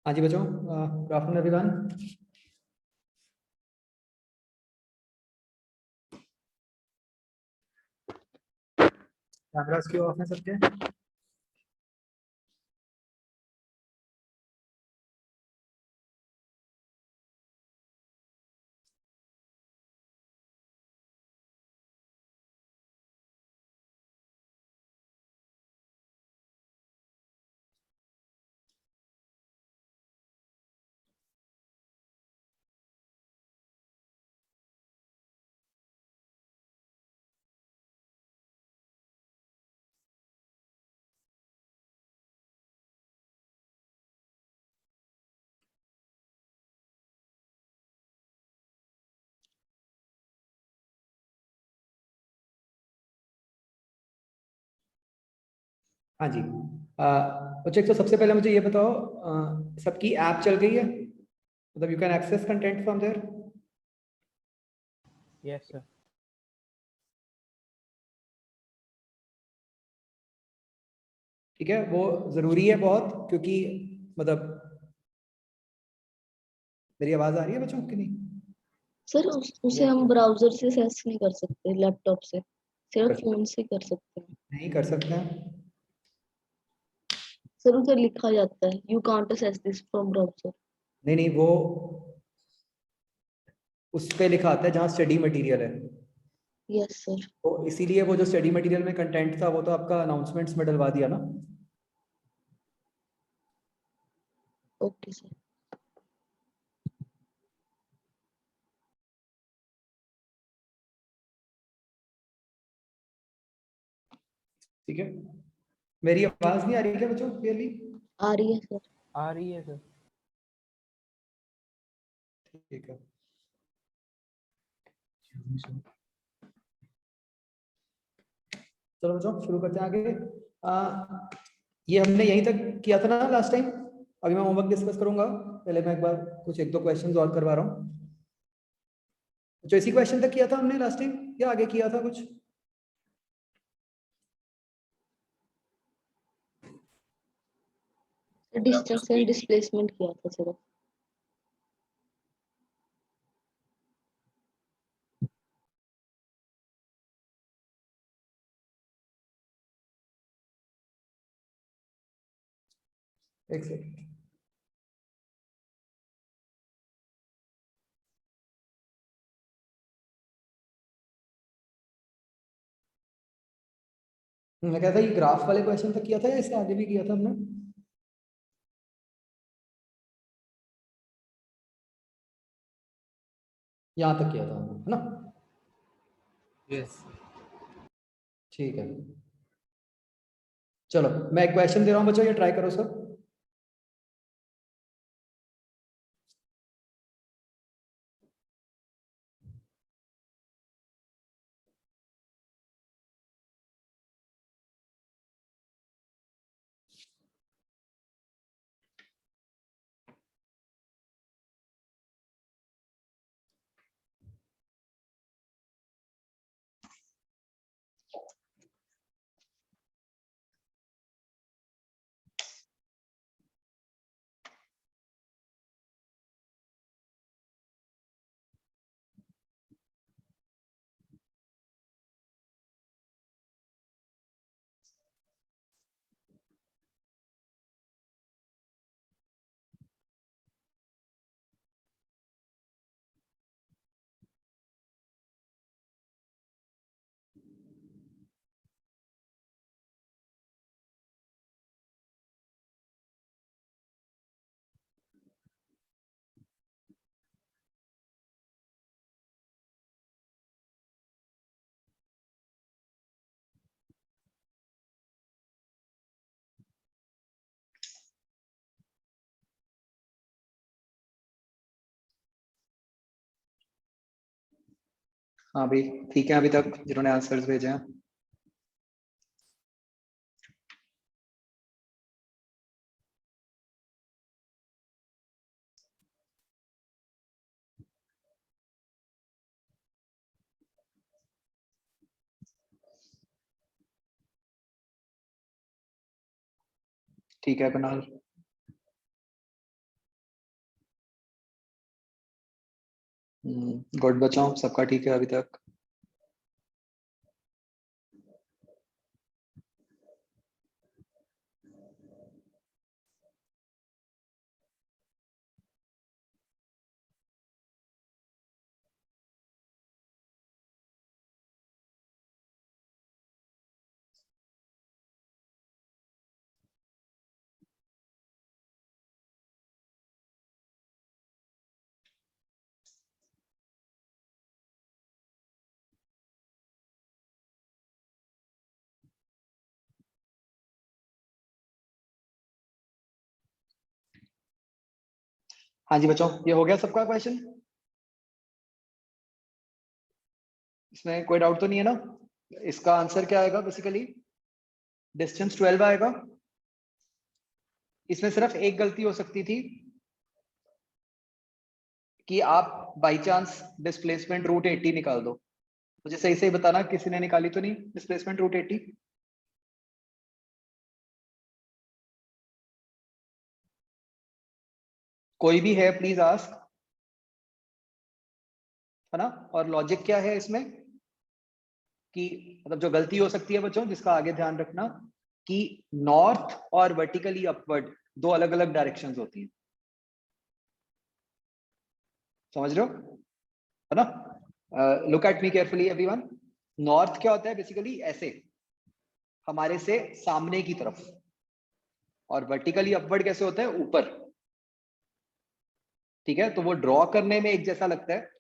हाँ जी बच्चों, good afternoon everyone. Cameras क्यों ऑफ है सबके? हाँ जी। बच्चों, एक तो सबसे पहले मुझे ये बताओ, सबकी ऐप चल गई है? मतलब you can access content from there? Yes sir. ठीक है, वो ज़रूरी है बहुत, क्योंकि मतलब मेरी आवाज़ आ रही है बच्चों की नहीं? सर उसे हम ब्राउजर से एक्सेस नहीं कर सकते, लैपटॉप से सिर्फ फोन से कर सकते हैं। नहीं कर सकते हैं? सर उधर लिखा जाता है you can't access this from browser. नहीं नहीं, वो उस पे लिखा आता है जहाँ स्टडी मटेरियल है। Yes sir. तो इसीलिए वो जो स्टडी मटेरियल में कंटेंट था वो तो आपका अनाउंसमेंट्स में डलवा दिया ना। Okay sir. ठीक है, मेरी आवाज़ नहीं आ रही क्या बच्चों क्लियरली? आ रही है सर। आ रही है सर। ठीक है। चलो बच्चों शुरू करते हैं आगे। ये हमने यहीं तक किया था ना लास्ट टाइम। अभी मैं होमवर्क डिस्कस करूंगा, पहले मैं एक बार कुछ एक दो क्वेश्चन सॉल्व करवा रहा हूँ। जो इसी क्वेश्चन तक किया था हमने लास्ट टाइम, या आगे किया था कुछ? डिस्टेंस एंड डिस्प्लेसमेंट किया था सर। एक सेकंड। मैं कहता ये ग्राफ वाले क्वेश्चन तक किया था या इससे आगे भी किया था हमने? यहाँ तक किया था हमने, है ना? यस। ठीक है, चलो मैं एक क्वेश्चन दे रहा हूँ बच्चों, ये ट्राई करो सर। हाँ भाई ठीक है, अभी तक जिन्होंने आंसर्स भेजे हैं। ठीक है कुणाल। गुड बच्चों, सबका ठीक है अभी तक? हाँ जी बच्चों, ये हो गया सबका क्वेश्चन? इसमें कोई डाउट तो नहीं है ना? इसका आंसर क्या आएगा बेसिकली? डिस्टेंस 12 आएगा। इसमें सिर्फ एक गलती हो सकती थी कि आप बाई चांस डिस्प्लेसमेंट रूट 80 निकाल दो। मुझे सही सही बताना, किसी ने निकाली तो नहीं डिस्प्लेसमेंट रूट 80? कोई भी है प्लीज आस्क, है ना? और लॉजिक क्या है इसमें कि मतलब जो गलती हो सकती है बच्चों, जिसका आगे ध्यान रखना कि नॉर्थ और वर्टिकली अपवर्ड दो अलग अलग डायरेक्शंस होती हैं। समझ रहे हो, है ना? Look at me carefully everyone. North क्या होता है बेसिकली? ऐसे हमारे से सामने की तरफ। और वर्टिकली अपवर्ड कैसे होता है? ऊपर। ठीक है, तो वो ड्रॉ करने में एक जैसा लगता है,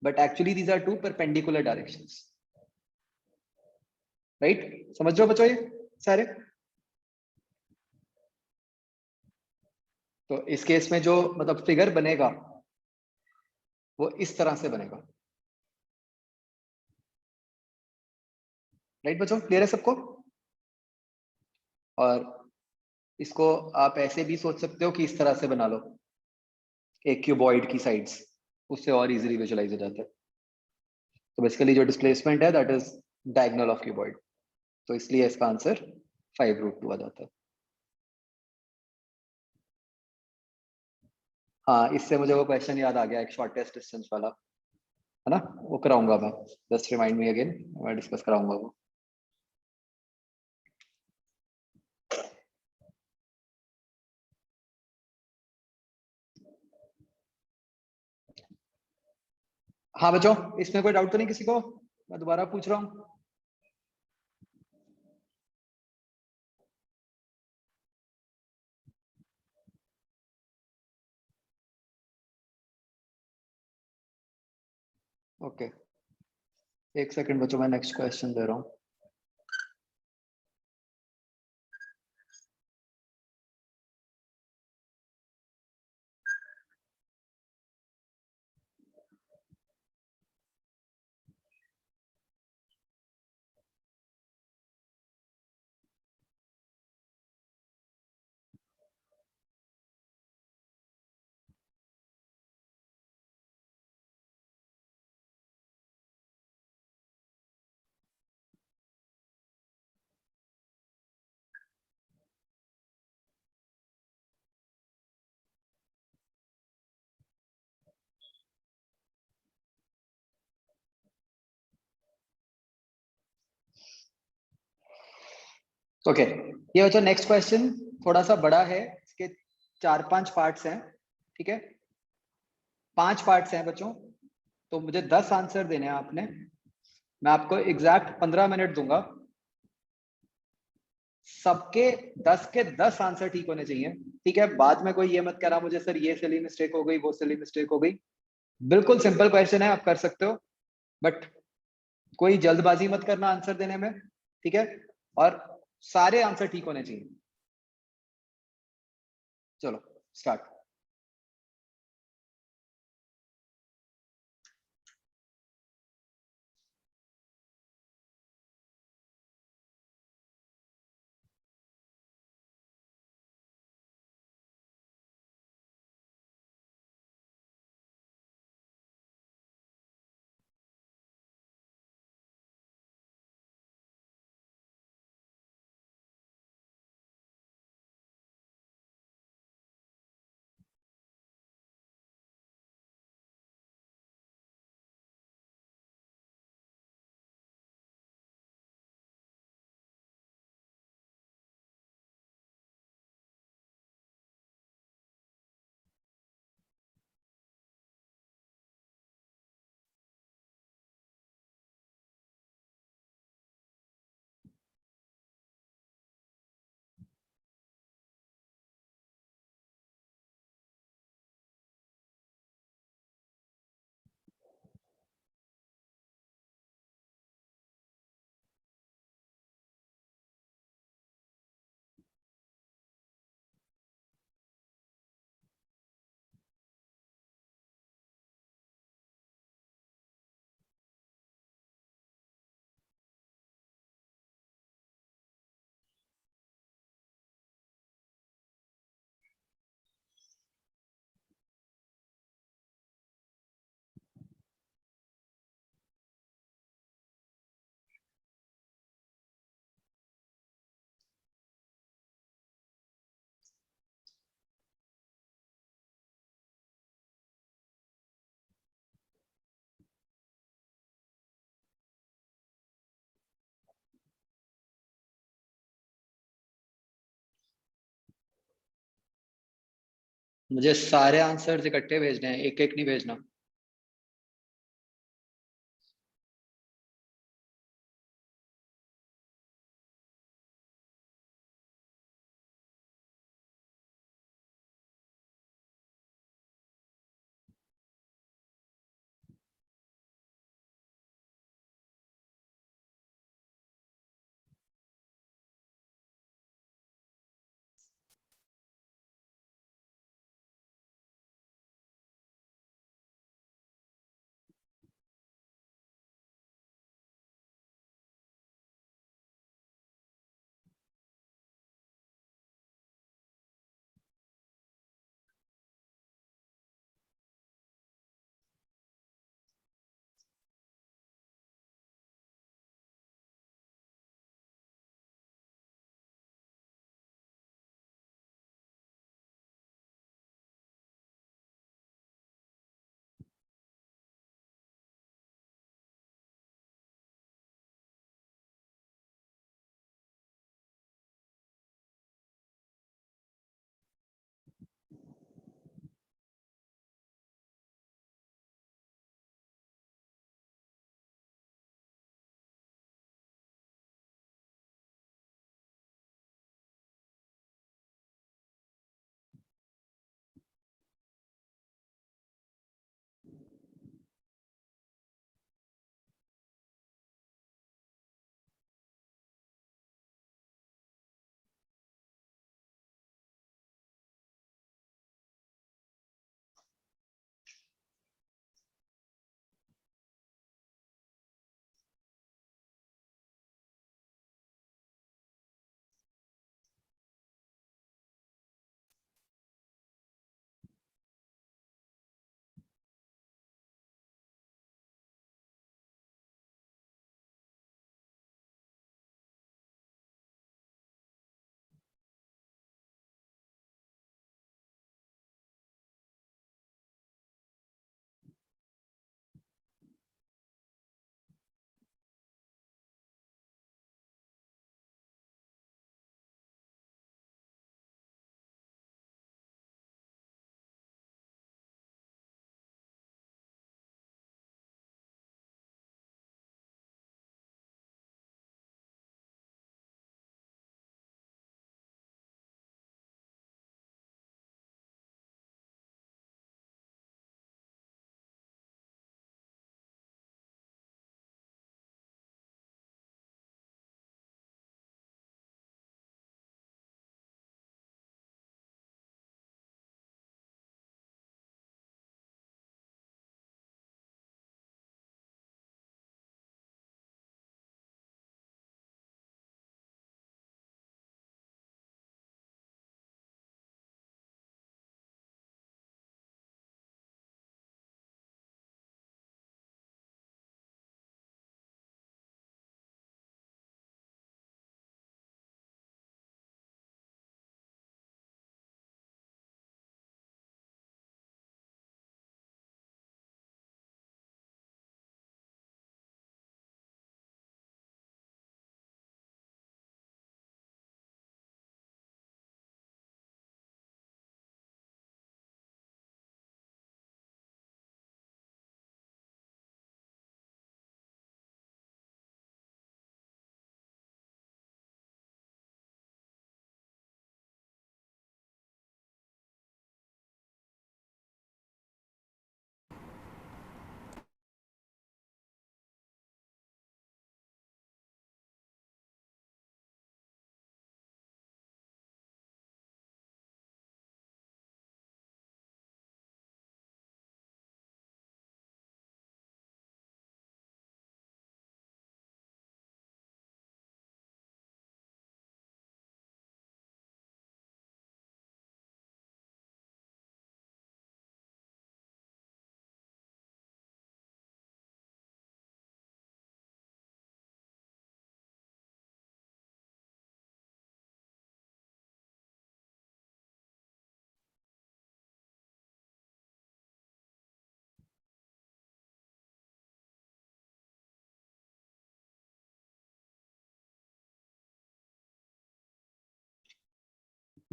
but actually these are two perpendicular directions. Right? समझ रहे हो बच्चों ये सारे? तो इस केस में जो मतलब फिगर बनेगा वो इस तरह से बनेगा। राइट बच्चों, क्लियर है सबको? और इसको आप ऐसे भी सोच सकते हो कि इस तरह से बना लो, एक क्यूबॉइड की साइड्स, उससे और इजीली विजुलाइज हो जाता है। तो बेसिकली जो डिस्प्लेसमेंट है that is diagonal of cuboid, तो इसलिए इसका आंसर 5√2 आ जाता है। हाँ, इससे मुझे वो क्वेश्चन याद आ गया, एक शॉर्टेस्ट डिस्टेंस वाला, है ना? वो कराऊंगा मैं, जस्ट रिमाइंड मी अगेन, मैं डिस्कस कराऊंगा वो। हाँ बच्चों, इसमें कोई डाउट तो नहीं किसी को? मैं दोबारा पूछ रहा हूँ। ओके, एक सेकंड बच्चों, मैं नेक्स्ट क्वेश्चन दे रहा हूँ। ओके, ये बच्चों नेक्स्ट क्वेश्चन थोड़ा सा बड़ा है, इसके 4-5 पार्ट्स हैं। ठीक है, 5 पार्ट्स हैं बच्चों, तो मुझे 10 आंसर देने हैं आपने। मैं आपको एग्जैक्ट 15 मिनट दूंगा, सबके 10 के 10 आंसर ठीक होने चाहिए। ठीक है, बाद में कोई ये मत करा मुझे सर ये सिली मिस्टेक हो गई, वो सिली मिस्टेक हो गई। बिल्कुल सिंपल क्वेश्चन है, आप कर सकते हो, बट कोई जल्दबाजी मत करना आंसर देने में। ठीक है, और सारे आंसर ठीक होने चाहिए। चलो स्टार्ट। मुझे सारे आंसर्स इकट्ठे भेजने हैं, एक एक नहीं भेजना।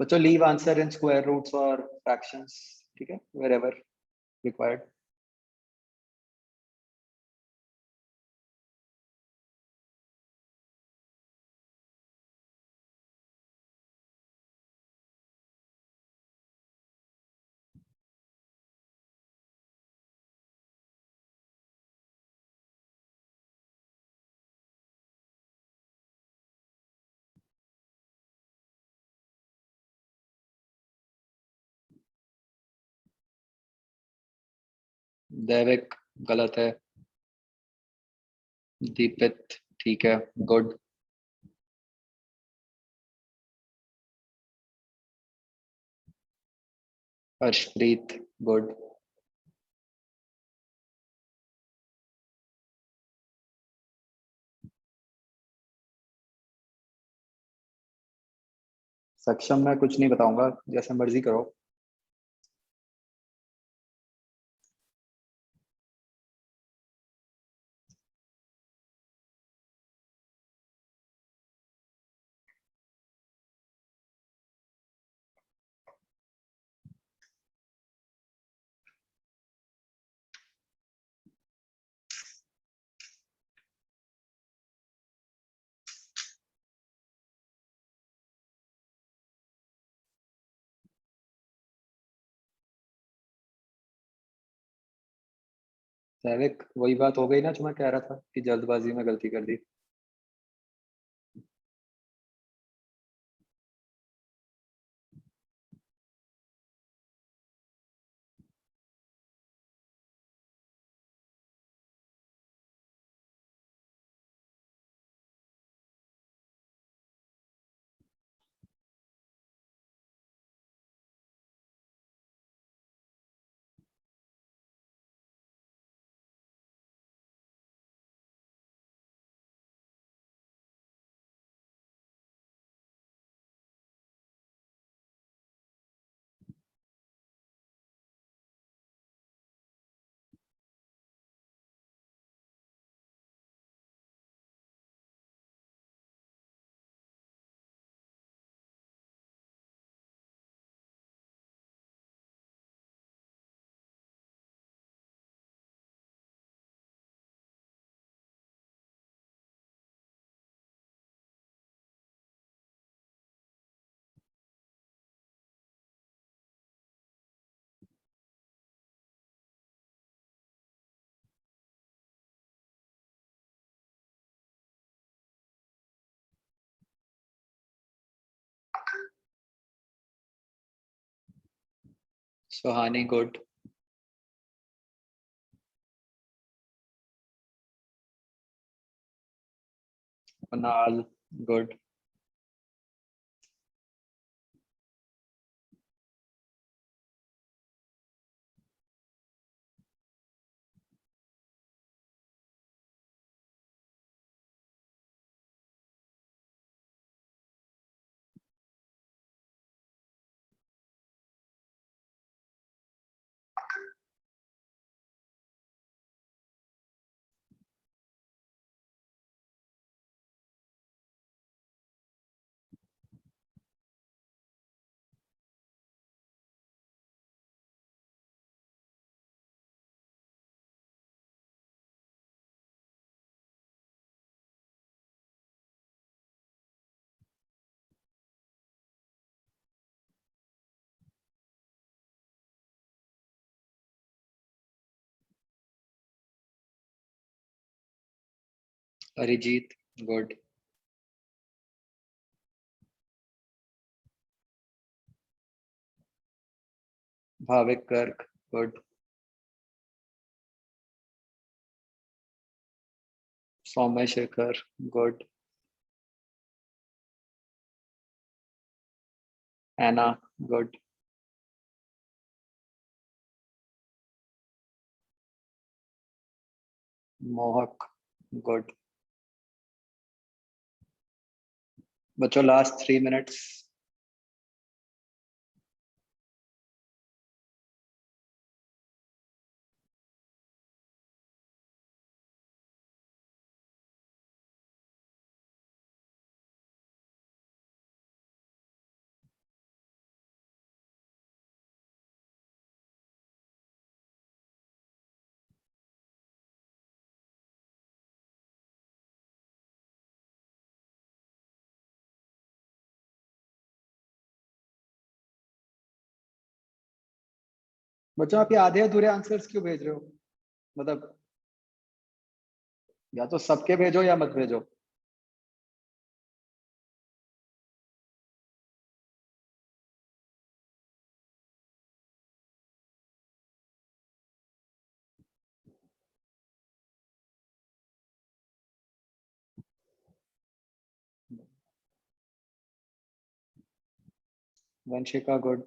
बच्चों leave answer in square roots और फ्रैक्शंस, ठीक है, wherever required. दैविक गलत है, दीपित ठीक है, गुड। हर्षप्रीत गुड। सक्षम मैं कुछ नहीं बताऊंगा, जैसे मर्जी करो। दैविक वही बात हो गई ना जो मैं कह रहा था कि जल्दबाजी में गलती कर दी। Suhani good. Kunal good. Arijit good. Bhavik Garg good. Saumya Shekhar good. Ena good. Mohak good. बच्चों लास्ट 3 मिनट्स। बच्चों आप ये आधे अधूरे आंसर्स क्यों भेज रहे हो? मतलब या तो सबके भेजो या मत भेजो। वंशिका गुड।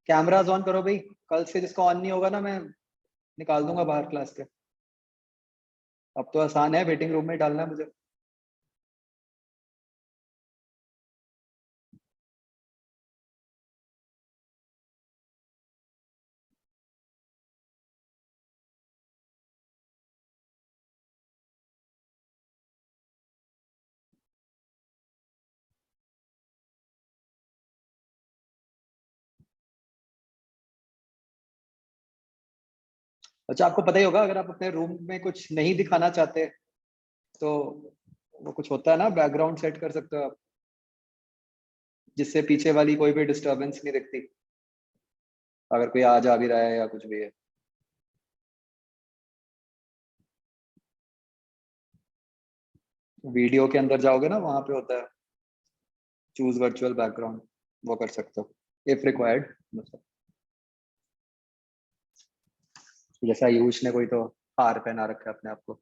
कैमराज ऑन करो भाई, कल से जिसका ऑन नहीं होगा ना मैं निकाल दूंगा बाहर क्लास के। अब तो आसान है, वेटिंग रूम में ही डालना है मुझे। अच्छा आपको पता ही होगा, अगर आप अपने रूम में कुछ नहीं दिखाना चाहते तो वो कुछ होता है ना, बैकग्राउंड सेट कर सकते हो आप, जिससे पीछे वाली कोई भी डिस्टरबेंस नहीं दिखती अगर कोई आ जा भी रहा है या कुछ भी है। वीडियो के अंदर जाओगे ना, वहां पे होता है चूज वर्चुअल बैकग्राउंड, वो कर सकते हो इफ रिक्वायर्ड। मतलब जैसा आयुष ने कोई तो हार पहना रखा है अपने आप को।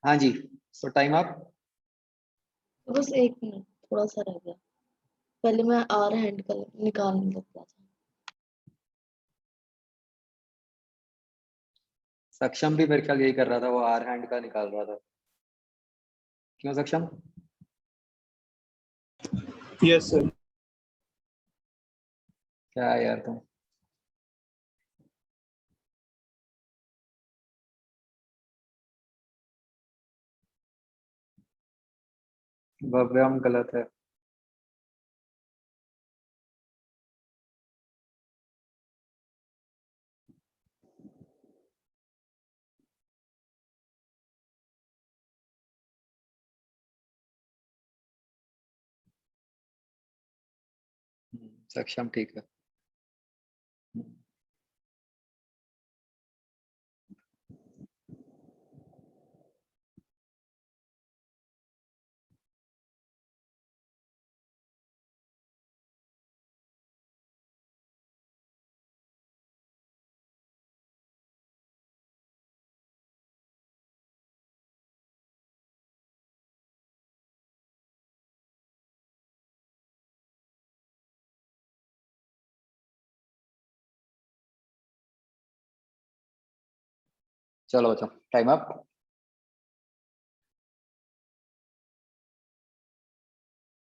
हाँ जी, सो टाइम अप। बस 1 मिनट थोड़ा सा रह गया। पहले मैं आर हैंड का निकालने लग गया था। सक्षम भी मेरे ख्याल यही कर रहा था, वो आर हैंड का निकाल रहा था। क्यों सक्षम? Yes sir. क्या है यार तुम। भव्यम गलत है। सक्षम ठीक है। चलो बच्चों टाइम अप।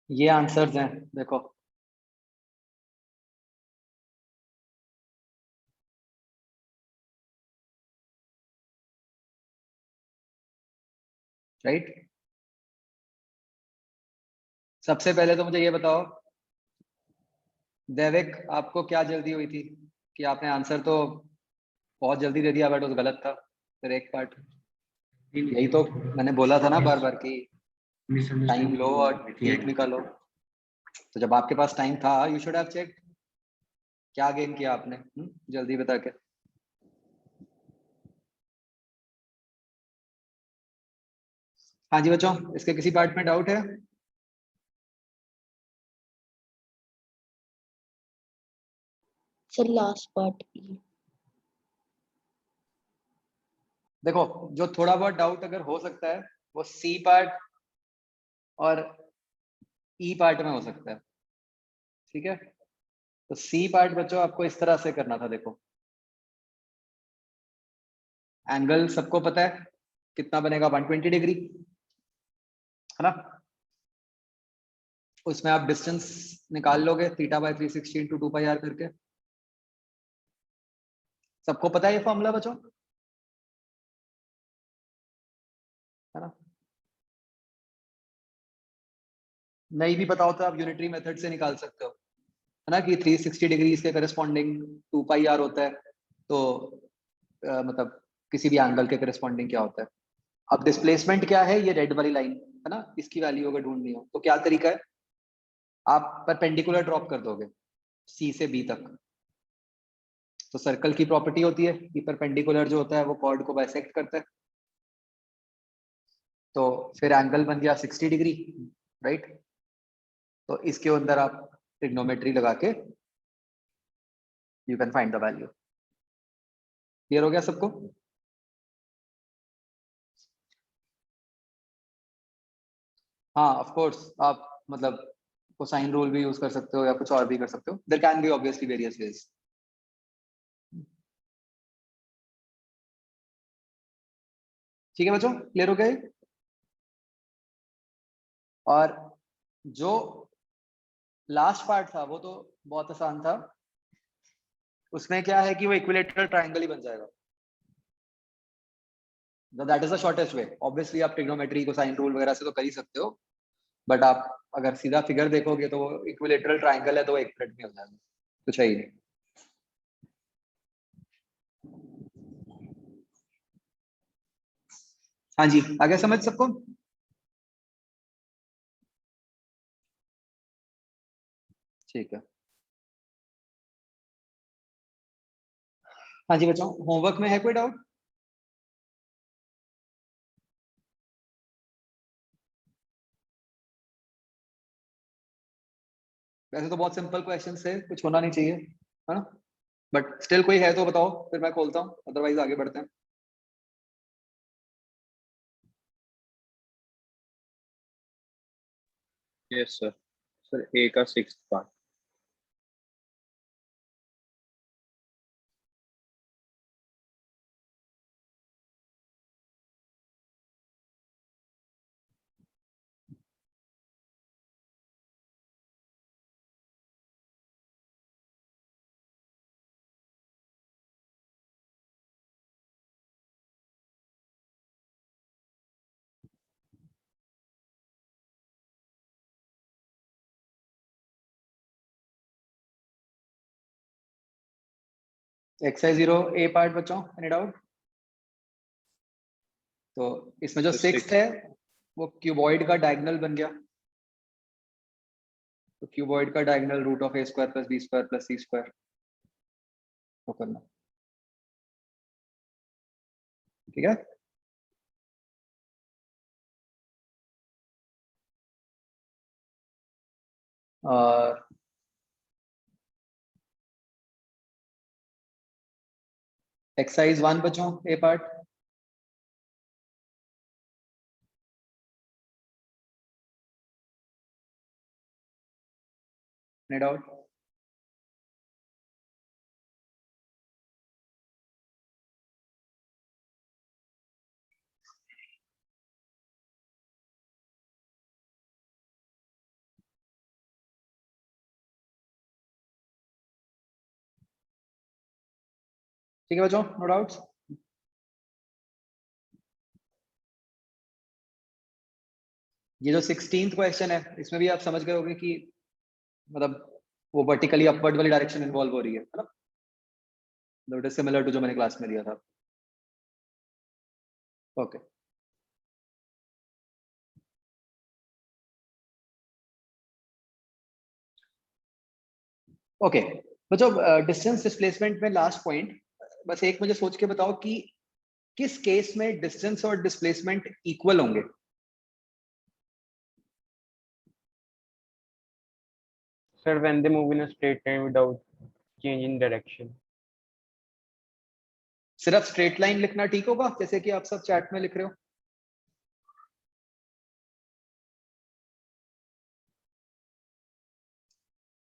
ये आंसर्स हैं देखो। राइट, सबसे पहले तो मुझे ये बताओ दैविक, आपको क्या जल्दी हुई थी कि आपने आंसर तो बहुत जल्दी दे दिया बट उस गलत था फिर एक पार्ट। यही तो मैंने बोला था ना बार बार कि टाइम लो और ठीक निकालो। तो जब आपके पास टाइम था यू शुड हैव चेक। क्या गेम किया आपने जल्दी बता के। हाँ जी बच्चों, इसके किसी पार्ट में डाउट है? सर लास्ट पार्ट की। देखो जो थोड़ा बहुत डाउट अगर हो सकता है वो सी पार्ट और ई पार्ट में हो सकता है। ठीक है, तो सी पार्ट बच्चों आपको इस तरह से करना था। देखो एंगल सबको पता है कितना बनेगा, 120 डिग्री है ना। उसमें आप डिस्टेंस निकाल लोगे theta by 360 into 2 pi R करके। सबको पता है ये फॉर्मूला बच्चों, है ना। नहीं भी पता होता आप यूनिटरी मेथड से निकाल सकते हो। है ना कि 360 डिग्रीज के करस्पॉन्डिंग 2 पाई आर होता है, तो मतलब किसी भी एंगल के करस्पॉन्डिंग क्या होता है। अब डिस्प्लेसमेंट क्या है, ये रेड वाली लाइन है ना, इसकी वैल्यू अगर ढूंढनी हो तो क्या तरीका है, आप परपेंडिकुलर ड्रॉप कर दोगे सी से बी तक। तो सर्कल की प्रॉपर्टी होती है कि परपेंडिकुलर जो होता है वो कॉर्ड को बाइसेक्ट करता है, तो फिर एंगल बन गया 60 डिग्री, राइट। तो इसके अंदर आप ट्रिग्नोमेट्री लगा के you can find the value. Clear हो गया सबको? हाँ ऑफ कोर्स, आप मतलब कोसाइन रूल भी यूज कर सकते हो या कुछ और भी कर सकते हो, there can be obviously various ways. ठीक है बच्चों, क्लियर हो गया ये? और जो लास्ट पार्ट था वो तो बहुत आसान था, उसमें क्या है कि वो इक्विलेटरल ट्रायंगल ही बन जाएगा। That is the shortest way. Obviously आप ट्रिग्नोमेट्री को साइन रूल वगैरह से तो कर ही सकते हो, बट आप अगर सीधा फिगर देखोगे तो वो इक्विलेटरल ट्रायंगल है, तो वो 1 मिनट में हो जाएगा, कुछ है ही नहीं। हाँ जी, आगे समझ सबको? ठीक है। हाँ जी बच्चों, होमवर्क में है कोई डाउट? वैसे तो बहुत सिंपल क्वेश्चन है, कुछ होना नहीं चाहिए, है ना, बट स्टिल कोई है तो बताओ, फिर मैं खोलता हूँ, अदरवाइज आगे बढ़ते हैं। Yes sir. सर ए का 6th पार्ट। एक्सरसाइज 0 ए पार्ट बच्चों, एनी डाउट? तो इसमें जो तो 6th है वो क्यूबॉइड का डायगोनल बन गया, तो क्यूबॉइड का diagonal root of A square plus B square plus C square वो करना, ठीक है। और एक्सरसाइज 1 बच्चों, ए पार्ट। Any doubt? ठीक है बच्चों, नो डाउट्स? ये जो 16th क्वेश्चन है, इसमें भी आप समझ गए होंगे कि मतलब वो वर्टिकली अपवर्ड वाली डायरेक्शन इन्वॉल्व हो रही है ना, इट इज सिमिलर टू जो मैंने क्लास में दिया था। ओके ओके बच्चों, डिस्टेंस डिस्प्लेसमेंट में लास्ट पॉइंट, बस एक मुझे सोच के बताओ कि किस केस में डिस्टेंस और डिस्प्लेसमेंट इक्वल होंगे। Sir, when they move in a straight line without change in direction. सिर्फ स्ट्रेट लाइन लिखना ठीक होगा, जैसे कि आप सब चैट में लिख रहे हो?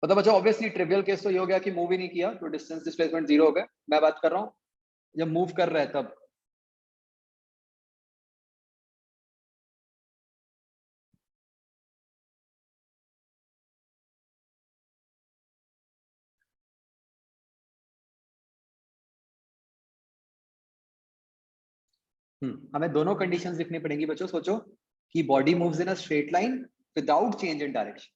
मतलब बच्चों ऑब्वियसली ट्रिवियल केस तो ये हो गया कि मूव ही नहीं किया तो डिस्टेंस डिस्प्लेसमेंट 0 हो गया। मैं बात कर रहा हूँ जब मूव कर रहा है तब। हमें दोनों कंडीशंस लिखनी पड़ेंगी बच्चों। सोचो कि body moves in a straight line without change in direction,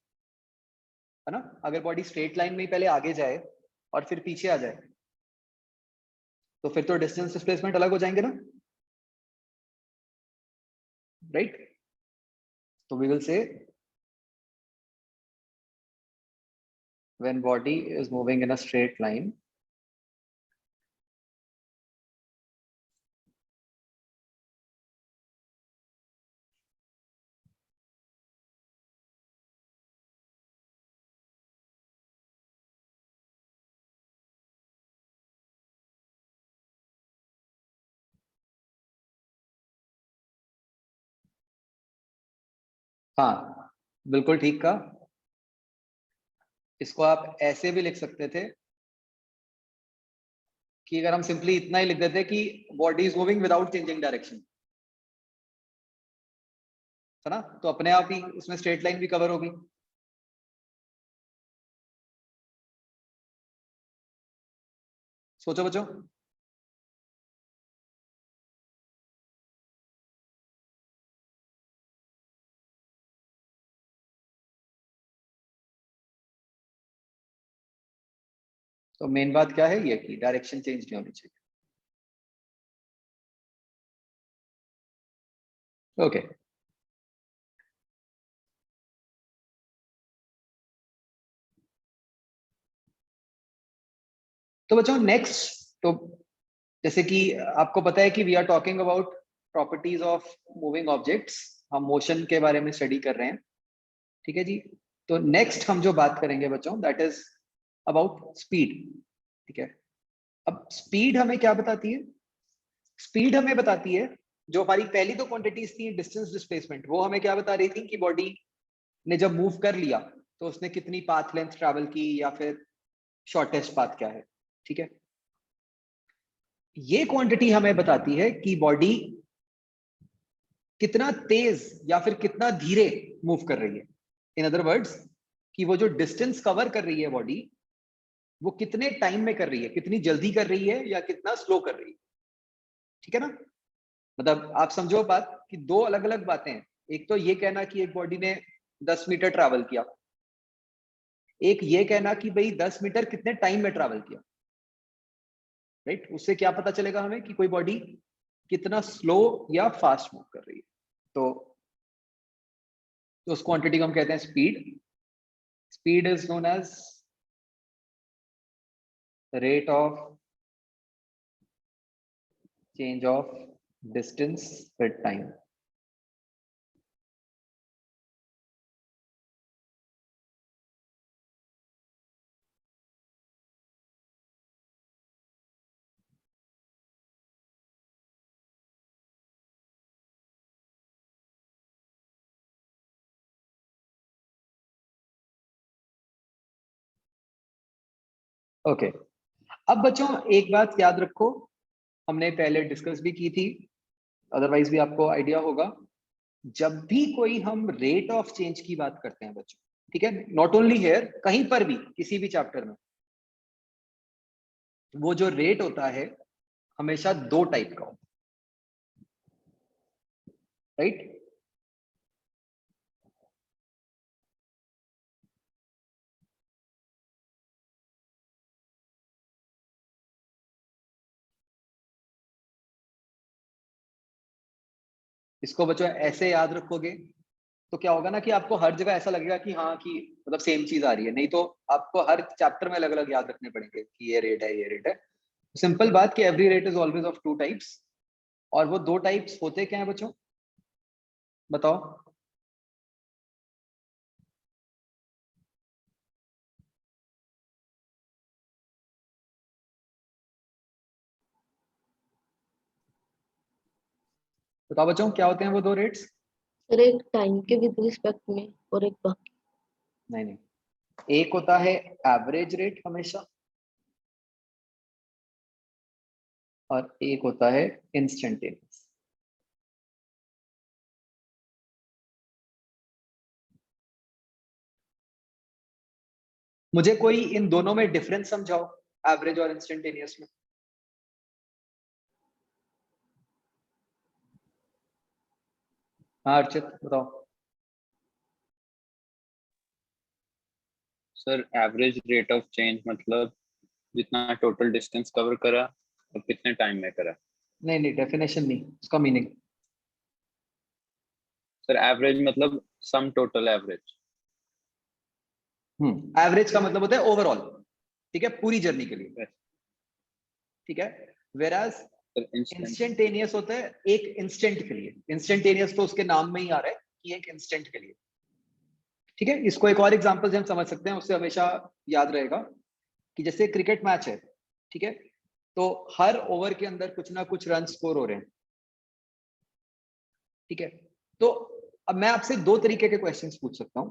है ना? अगर बॉडी स्ट्रेट लाइन में ही पहले आगे जाए और फिर पीछे आ जाए तो फिर तो डिस्टेंस डिस्प्लेसमेंट अलग हो जाएंगे ना, राइट? तो we will say when body is moving in a straight line, हाँ बिल्कुल ठीक कहा। इसको आप ऐसे भी लिख सकते थे कि अगर हम सिंपली इतना ही लिख देते कि body is moving without changing direction, है ना, तो अपने आप ही उसमें स्ट्रेट लाइन भी कवर होगी। सोचो बच्चों। तो मेन बात क्या है ये कि डायरेक्शन चेंज नहीं होनी चाहिए। ओके तो बच्चों नेक्स्ट, तो जैसे कि आपको पता है कि we are talking about properties of moving objects, हम मोशन के बारे में स्टडी कर रहे हैं, ठीक है जी। तो नेक्स्ट हम जो बात करेंगे बच्चों दैट इज अबाउट स्पीड, ठीक है। अब स्पीड हमें क्या बताती है? स्पीड हमें बताती है, जो हमारी पहली तो क्वांटिटीज थी डिस्टेंस डिस्प्लेसमेंट, वो हमें क्या बता रही थी कि बॉडी ने जब मूव कर लिया तो उसने कितनी पाथ लेंथ ट्रैवल की या फिर शॉर्टेस्ट पाथ क्या है, ठीक है। ये क्वांटिटी हमें बताती है कि बॉडी कितना तेज या फिर कितना धीरे मूव कर रही है। इन अदर वर्ड्स कि वो जो डिस्टेंस कवर कर रही है बॉडी, वो कितने टाइम में कर रही है, कितनी जल्दी कर रही है या कितना स्लो कर रही है, ठीक है ना। मतलब आप समझो बात कि दो अलग अलग बातें हैं। एक तो ये कहना कि एक बॉडी ने 10 मीटर ट्रैवल किया, एक ये कहना कि भाई 10 मीटर कितने टाइम में ट्रैवल किया, राइट। उससे क्या पता चलेगा हमें कि कोई बॉडी कितना स्लो या फास्ट मूव कर रही है। तो उस क्वांटिटी को हम कहते हैं speed. Speed is known as rate of change of distance with time. Okay अब बच्चों एक बात याद रखो, हमने पहले डिस्कस भी की थी, अदरवाइज भी आपको आइडिया होगा। जब भी कोई हम रेट ऑफ चेंज की बात करते हैं बच्चों, ठीक है, नॉट ओनली हियर, कहीं पर भी किसी भी चैप्टर में, वो जो रेट होता है हमेशा दो टाइप का होता है, राइट। इसको बच्चों ऐसे याद रखोगे तो क्या होगा ना कि आपको हर जगह ऐसा लगेगा कि हाँ कि मतलब सेम चीज आ रही है, नहीं तो आपको हर चैप्टर में अलग अलग याद रखने पड़ेंगे कि ये रेट है ये रेट है। सिंपल बात कि every rate is always of two types, और वो दो टाइप्स होते क्या है बच्चों, बताओ। बताओ बच्चों क्या होते हैं वो दो रेट्स। सर एक टाइम के विद रिस्पेक्ट में और एक बाकी। नहीं नहीं, एक होता है एवरेज रेट हमेशा, और एक होता है इंस्टेंटेनियस। मुझे कोई इन दोनों में डिफरेंस समझाओ, एवरेज और इंस्टेंटेनियस में। हाँ अर्चित बताओ। Sir average rate of change मतलब जितना टोटल डिस्टेंस कवर करा और कितने टाइम में करा। नहीं नहीं, डेफिनेशन नहीं, उसका मीनिंग। सर एवरेज मतलब सम टोटल एवरेज। एवरेज का मतलब होता है ओवरऑल, ठीक है, पूरी जर्नी के लिए, ठीक है। वेराज सर इंस्टेंट। इंस्टेंटेनियस होता है एक इंस्टेंट के लिए। इंस्टेंटेनियस तो उसके नाम में ही आ रहा है कि एक इंस्टेंट के लिए, ठीक है। इसको एक और एग्जांपल से हम समझ सकते हैं, उससे हमेशा याद रहेगा कि जैसे क्रिकेट मैच है, ठीक है, तो हर ओवर के अंदर कुछ ना कुछ रन स्कोर हो रहे हैं, ठीक है। तो अब मैं आपसे दो तरीके के क्वेश्चंस पूछ सकता हूं।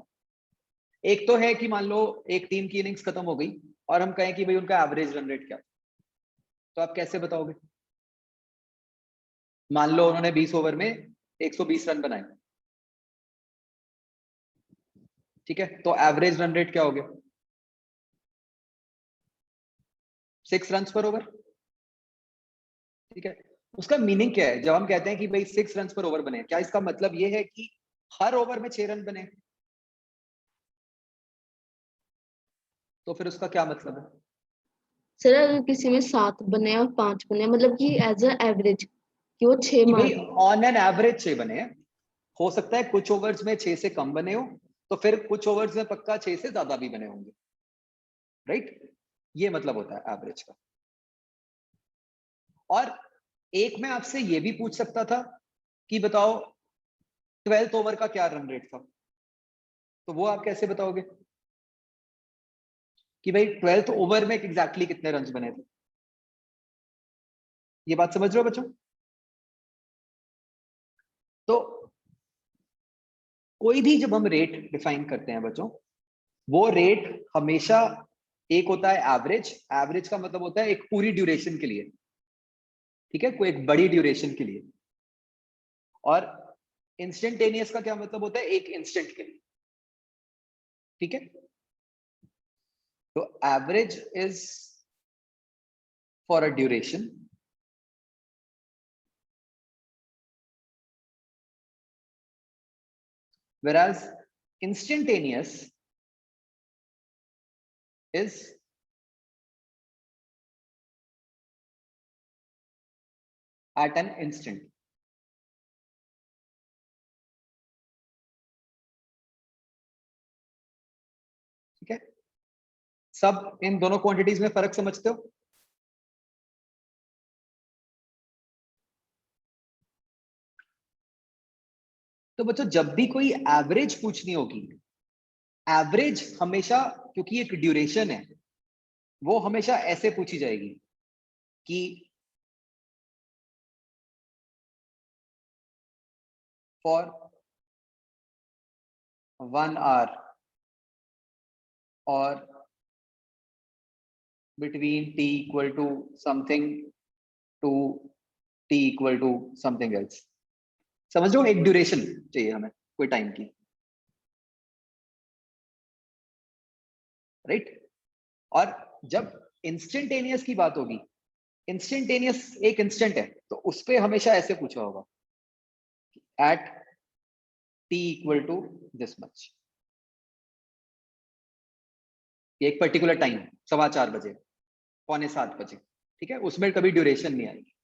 एक तो है कि मान लो एक टीम की इनिंग्स खत्म हो गई और हम कहें कि भाई उनका एवरेज रन रेट क्या, तो आप कैसे बताओगे? मान लो उन्होंने 20 ओवर में 120 रन बनाए, ठीक है, तो एवरेज रन रेट क्या हो गया? 6 रन पर ओवर, ठीक है। उसका मीनिंग क्या है जब हम कहते हैं कि भाई 6 रन पर ओवर बने? क्या इसका मतलब ये है कि हर ओवर में 6 रन बने? तो फिर उसका क्या मतलब है? सर अगर किसी में 7 बने और 5 बने, मतलब कि एज अ एवरेज कि वो 6 कि मार भाई ऑन एन एवरेज 6 बने हैं। हो सकता है कुछ ओवर्स में 6 से कम बने हो, तो फिर कुछ ओवर्स में पक्का 6 से ज्यादा भी बने होंगे, राइट? ये मतलब होता है एवरेज का। और एक मैं आपसे ये भी पूछ सकता था कि बताओ 12th ओवर का क्या रन रेट था, तो वो आप कैसे बताओगे कि भाई 12th ओवर में एग्जैक्टली कितने रन बने थे? ये बात समझ रहे हो बच्चों? तो कोई भी जब हम रेट डिफाइन करते हैं बच्चों, वो रेट हमेशा एक होता है एवरेज। एवरेज का मतलब होता है एक पूरी ड्यूरेशन के लिए, ठीक है, कोई एक बड़ी ड्यूरेशन के लिए। और इंस्टेंटेनियस का क्या मतलब होता है? एक इंस्टेंट के लिए, ठीक है। तो average is for a duration, whereas instantaneous is at an instant. ठीक है, सब इन दोनों क्वांटिटीज में फर्क समझते हो? तो बच्चों जब भी कोई एवरेज पूछनी होगी, एवरेज हमेशा, क्योंकि एक ड्यूरेशन है, वो हमेशा ऐसे पूछी जाएगी कि फॉर 1 आवर और between t equal to something to t equal to something else. समझ लो, एक ड्यूरेशन चाहिए हमें कोई टाइम की, राइट? और जब इंस्टेंटेनियस की बात होगी, इंस्टेंटेनियस एक इंस्टेंट है, तो उस पर हमेशा ऐसे पूछा होगा at t equal to this much. एक पर्टिकुलर टाइम, 4:15 बजे, 6:45 बजे, ठीक है, उसमें कभी ड्यूरेशन नहीं आएगी।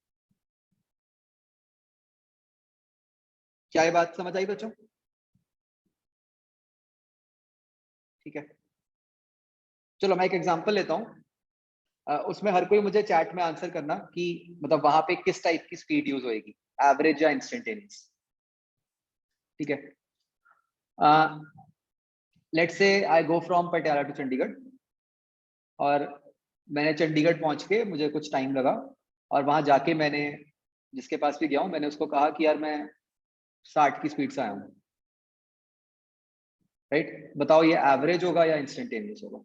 क्या ये बात समझ आई बच्चों? ठीक है, चलो मैं एक एग्जांपल लेता हूं। उसमें हर कोई मुझे चैट में आंसर करना कि मतलब वहां पे किस टाइप की स्पीड यूज होएगी, एवरेज या इंस्टेंटेनियस, ठीक है। Let's say I go from Patiala to Chandigarh, और मैंने चंडीगढ़ पहुंच के मुझे कुछ टाइम लगा, और वहां जाके मैंने जिसके पास भी गया हूं, मैंने उसको कहा कि यार मैं 60 की स्पीड से आया हूँ, राइट? बताओ ये एवरेज होगा या इंस्टेंटेनियस होगा?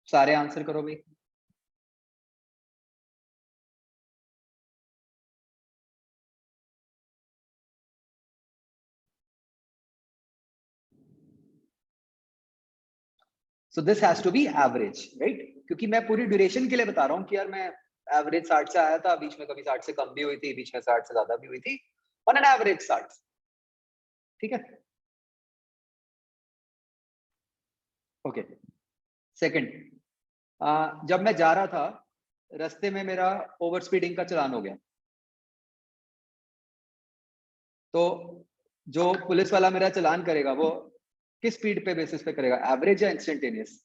सारे आंसर करो भाई। So this has to be average, right? क्योंकि मैं पूरी ड्यूरेशन के लिए बता रहा हूँ कि यार मैं एवरेज 60 से आया था, बीच में कभी 60 से कम भी हुई थी, बीच में 60 से ज्यादा भी हुई थी, ऑन एन एवरेज 60। ठीक है, ओके। सेकंड, जब मैं जा रहा था रास्ते में मेरा ओवर स्पीडिंग का चालान हो गया, तो जो पुलिस वाला मेरा चालान करेगा वो किस स्पीड पे बेसिस पे करेगा, एवरेज या इंस्टेंटेनियस?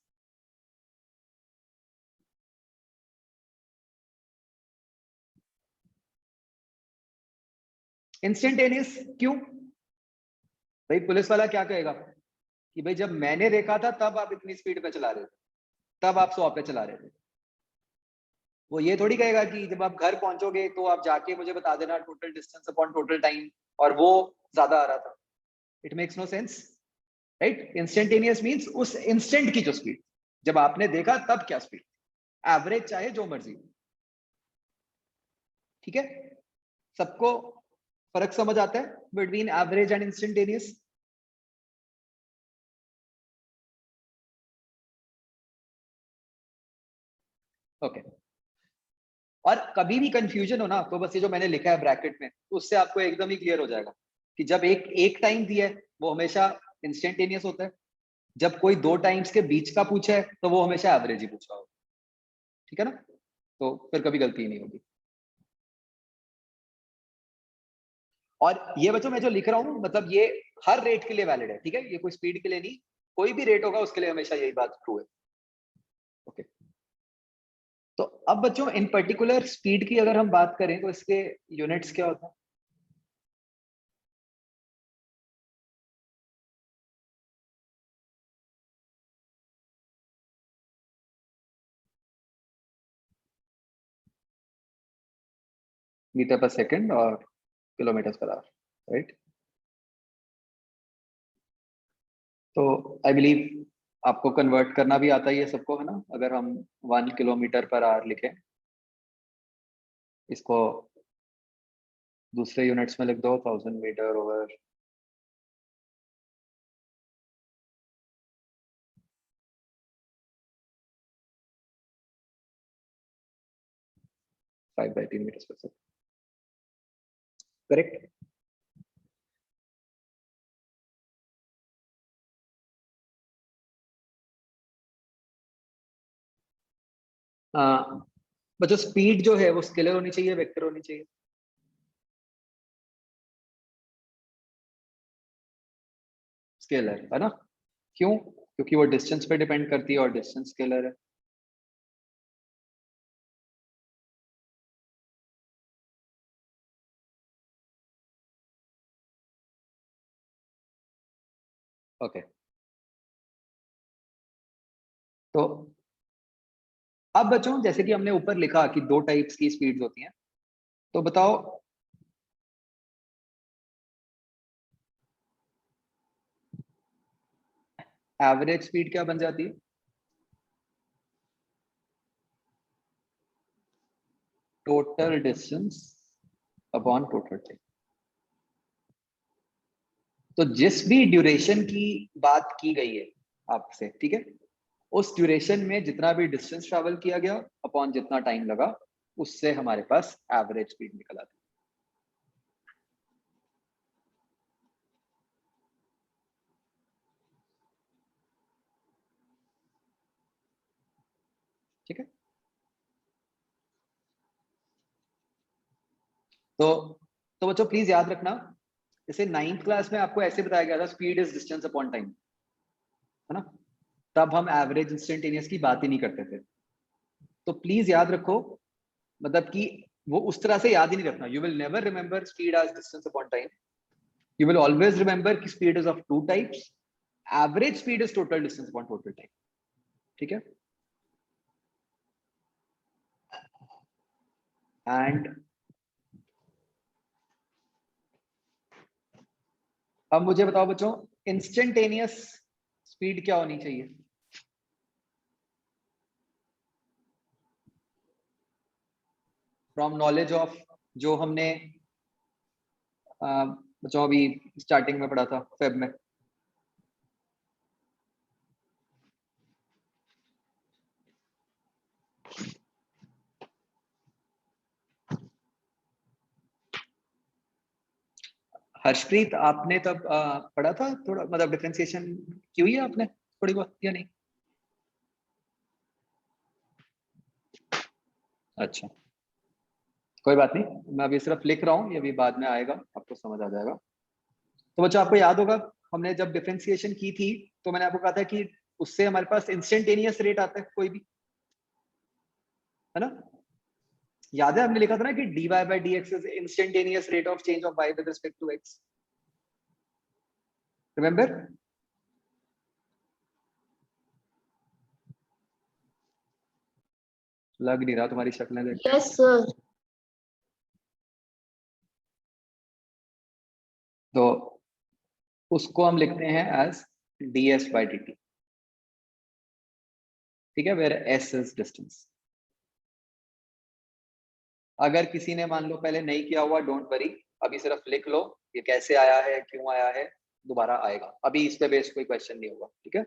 इंस्टेंटेनियस क्यों? भाई पुलिस वाला क्या कहेगा कि भाई जब मैंने देखा था तब आप इतनी स्पीड पे चला रहे थे, तब आप 100 पे चला रहे थे। वो ये थोड़ी कहेगा कि जब आप घर पहुंचोगे तो आप जाके मुझे बता देना total distance upon total time, और वो ज्यादा आ रहा था। It makes no sense, right? Instantaneous means उस इंस्टेंट की जो स्पीड, जब आपने देखा तब क्या स्पीड, एवरेज चाहे जो मर्जी। ठीक है, सबको फर्क समझ आता है between average and instantaneous? Okay. और कभी भी कंफ्यूजन हो ना तो बस ये जो मैंने लिखा है ब्रैकेट में, उससे आपको एकदम ही क्लियर हो जाएगा कि जब एक टाइम दिया है वो हमेशा इंस्टेंटेनियस होता है, जब कोई 2 टाइम्स के बीच का पूछा है तो वो हमेशा एवरेज ही पूछा होगा। ठीक है ना, तो फिर कभी गलती नहीं होगी। और ये बच्चों मैं जो लिख रहा हूँ मतलब ये हर रेट के लिए वैलिड है, ठीक है? ये कोई स्पीड के लिए नहीं, कोई भी रेट होगा उसके लिए हमेशा यही बात ट्रू है। ओके, तो अब बच्चों इन पर्टिकुलर स्पीड की अगर हम बात करें तो इसके यूनिट्स क्या होता है? मीटर पर सेकंड और किलोमीटर पर आवर, राइट? तो आई बिलीव आपको कन्वर्ट करना भी आता ही है सबको, है ना? अगर हम 1 किलोमीटर पर आवर लिखें, इसको दूसरे यूनिट्स में लिख दो, 1000 मीटर ओवर 5/3 मीटर पर सेकंड, करेक्ट? बच्चों स्पीड जो है वो स्केलर होनी चाहिए, वेक्टर होनी चाहिए? स्केलर, है ना? क्यों? क्योंकि वो डिस्टेंस पे डिपेंड करती है और डिस्टेंस स्केलर है। ओके, तो अब बच्चों जैसे कि हमने ऊपर लिखा कि 2 टाइप्स की स्पीड्स होती हैं, तो बताओ एवरेज स्पीड क्या बन जाती है? Total distance upon total time. तो जिस भी ड्यूरेशन की बात की गई है आपसे, ठीक है, उस ड्यूरेशन में जितना भी डिस्टेंस ट्रैवल किया गया अपॉन जितना टाइम लगा, उससे हमारे पास एवरेज स्पीड निकल आती है। ठीक है, तो बच्चों प्लीज याद रखना, जैसे 9th क्लास में आपको ऐसे बताया गया था speed is distance upon time, है ना? तब हम एवरेज इंस्टेंटेनियस की बात ही नहीं करते थे। तो प्लीज याद रखो, मतलब कि वो उस तरह से याद ही नहीं रखना। You will never remember speed as distance upon time, you will always remember कि speed is of 2 types, average speed is total distance upon total time. ठीक है, एंड अब मुझे बताओ बच्चों इंस्टेंटेनियस स्पीड क्या होनी चाहिए? फ्रॉम नॉलेज ऑफ जो हमने बच्चों अभी स्टार्टिंग में पढ़ा था फेब में, हर्षप्रीत, आपने तब पढ़ा था थोड़ा, मतलब डिफरेंशिएशन की हुई है आपने थोड़ी बहुत या नहीं? अच्छा, कोई बात नहीं, मैं अभी सिर्फ लिख रहा हूँ, ये अभी बाद में आएगा, आपको समझ आ जाएगा। तो बच्चों, आपको याद होगा हमने जब डिफरेंशिएशन की थी तो मैंने आपको कहा था कि उससे हमारे पास इंस्टेंटेनियस रेट आता है कोई भी, है ना? याद है हमने लिखा था ना कि dy by dx is instantaneous rate of change of y with respect to x, remember? लग नहीं रहा तुम्हारी शक्लें देख। Yes sir. तो उसको हम लिखते हैं एज ds by dt, ठीक है, वेयर s is distance। अगर किसी ने मान लो पहले नहीं किया हुआ, डोंट वरी, अभी सिर्फ लिख लो ये कैसे आया है, क्यों आया है, दोबारा आएगा, अभी इस पे बेस कोई क्वेश्चन नहीं होगा, ठीक है?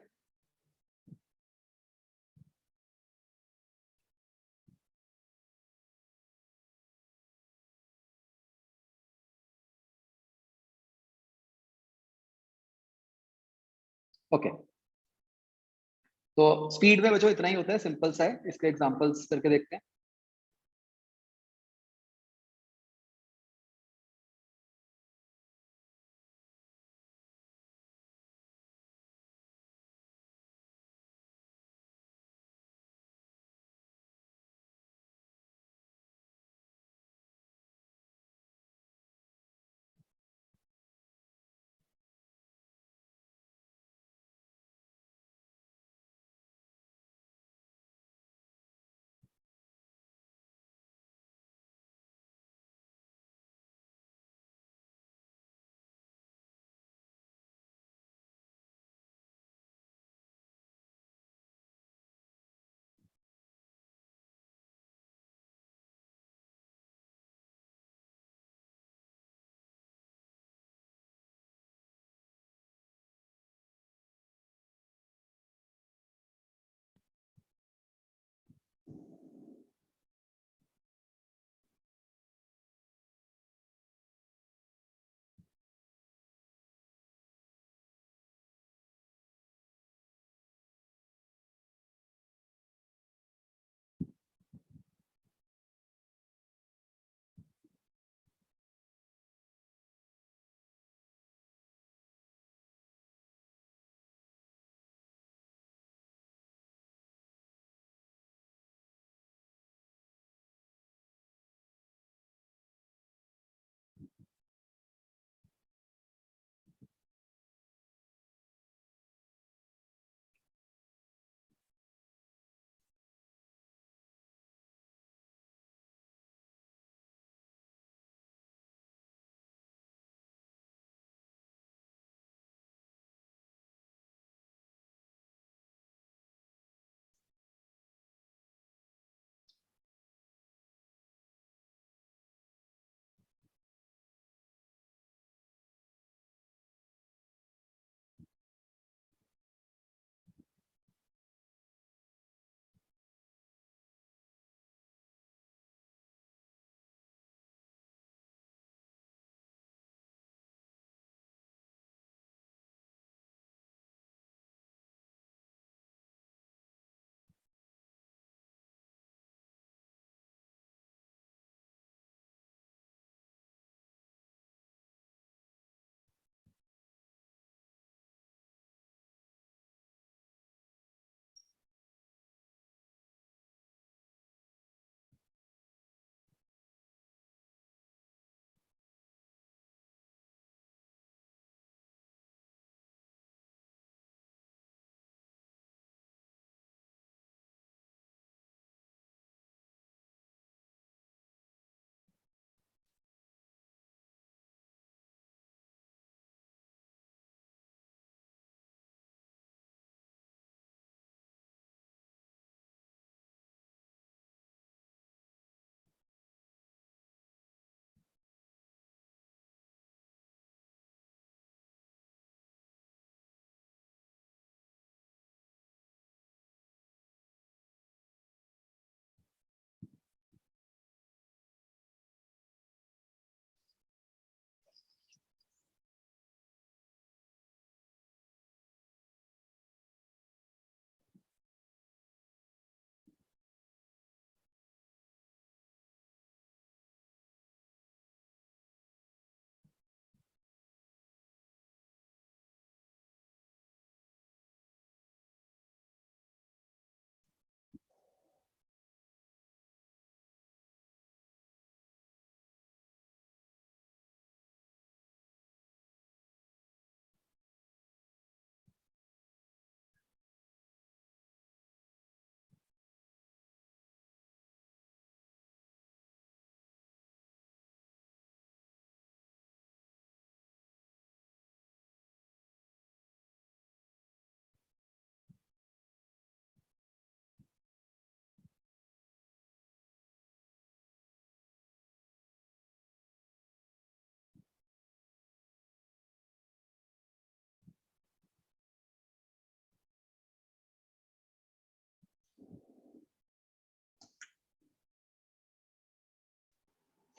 ओके, तो स्पीड में बच्चों इतना ही होता है, सिंपल सा है, इसके एग्जांपल्स करके देखते हैं।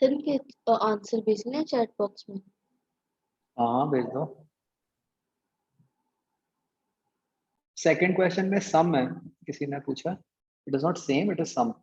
सर इनके आंसर भेजना है चैट बॉक्स में। हाँ भेज दो। सेकंड क्वेश्चन में सम है, किसी ने पूछा। It is not same, it is sum.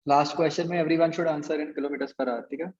Last question में everyone should answer in kilometres per hour, ठीक है।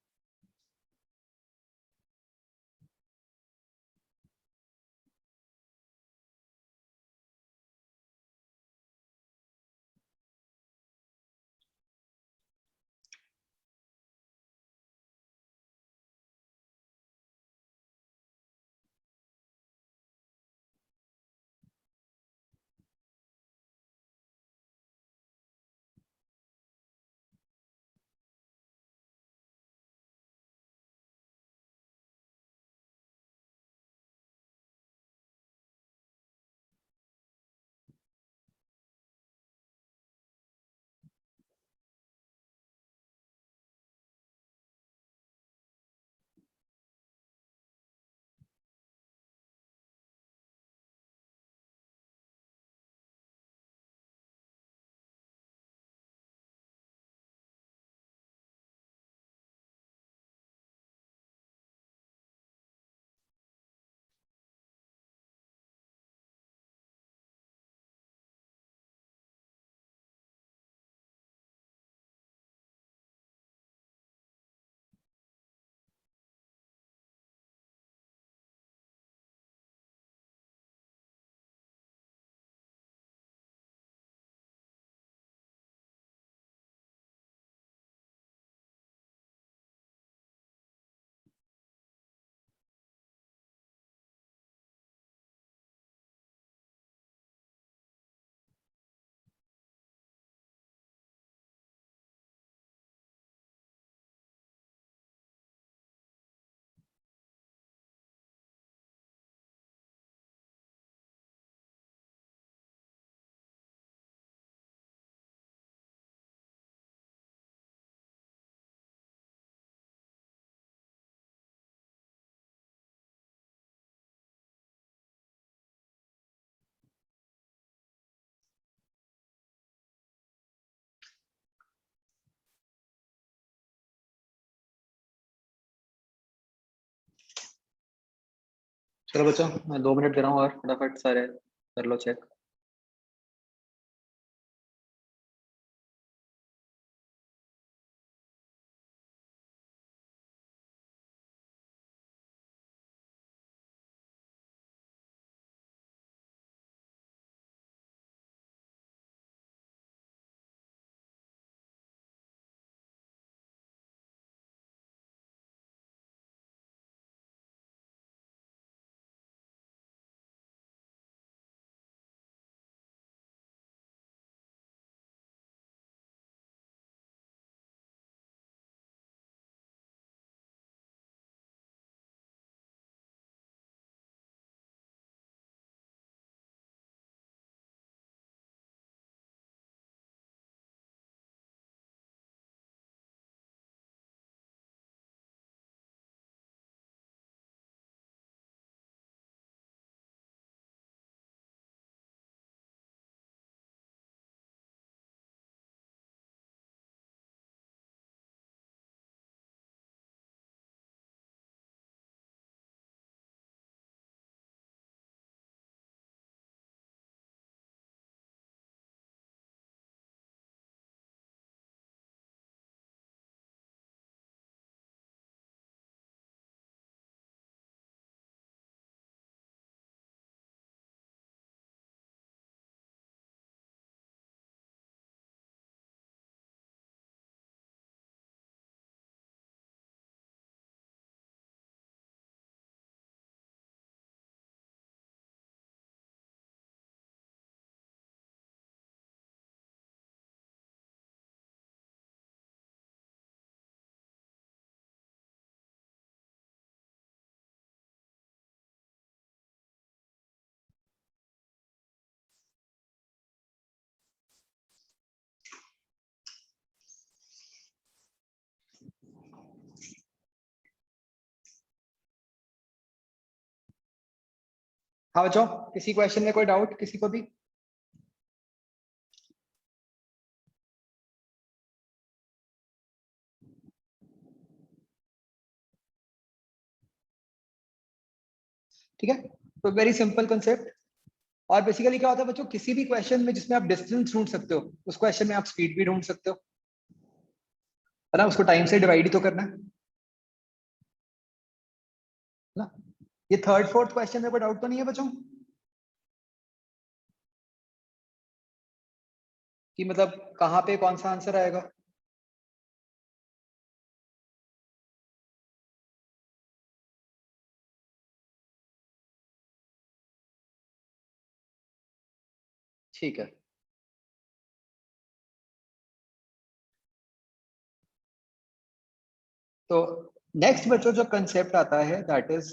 चलो बच्चों मैं 2 मिनट दे रहा हूँ और फटाफट सारे कर लो चेक। हाँ बच्चों किसी क्वेश्चन में कोई डाउट किसी को भी? ठीक है तो वेरी सिंपल कंसेप्ट। और बेसिकली क्या होता है बच्चों, किसी भी क्वेश्चन में जिसमें आप डिस्टेंस ढूंढ सकते हो उस क्वेश्चन में आप स्पीड भी ढूंढ सकते हो, है ना। उसको टाइम से डिवाइड ही तो करना है ना। ये थर्ड फोर्थ क्वेश्चन में कोई डाउट तो नहीं है बच्चों कि मतलब कहाँ पे कौन सा आंसर आएगा? ठीक है तो नेक्स्ट बच्चों जो कंसेप्ट आता है दैट इज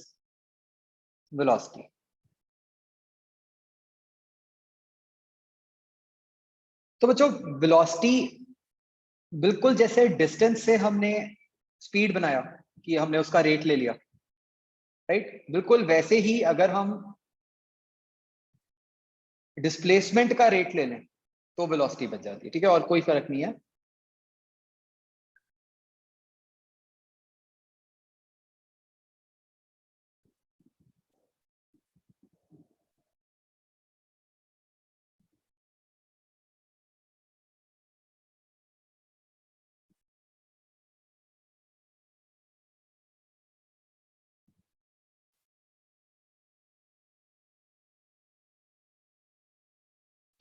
वेलोसिटी। तो बच्चों वेलोसिटी बिल्कुल जैसे डिस्टेंस से हमने स्पीड बनाया कि हमने उसका रेट ले लिया, राइट, बिल्कुल वैसे ही अगर हम डिस्प्लेसमेंट का रेट ले लें तो वेलोसिटी बच जाती है। ठीक है और कोई फर्क नहीं है।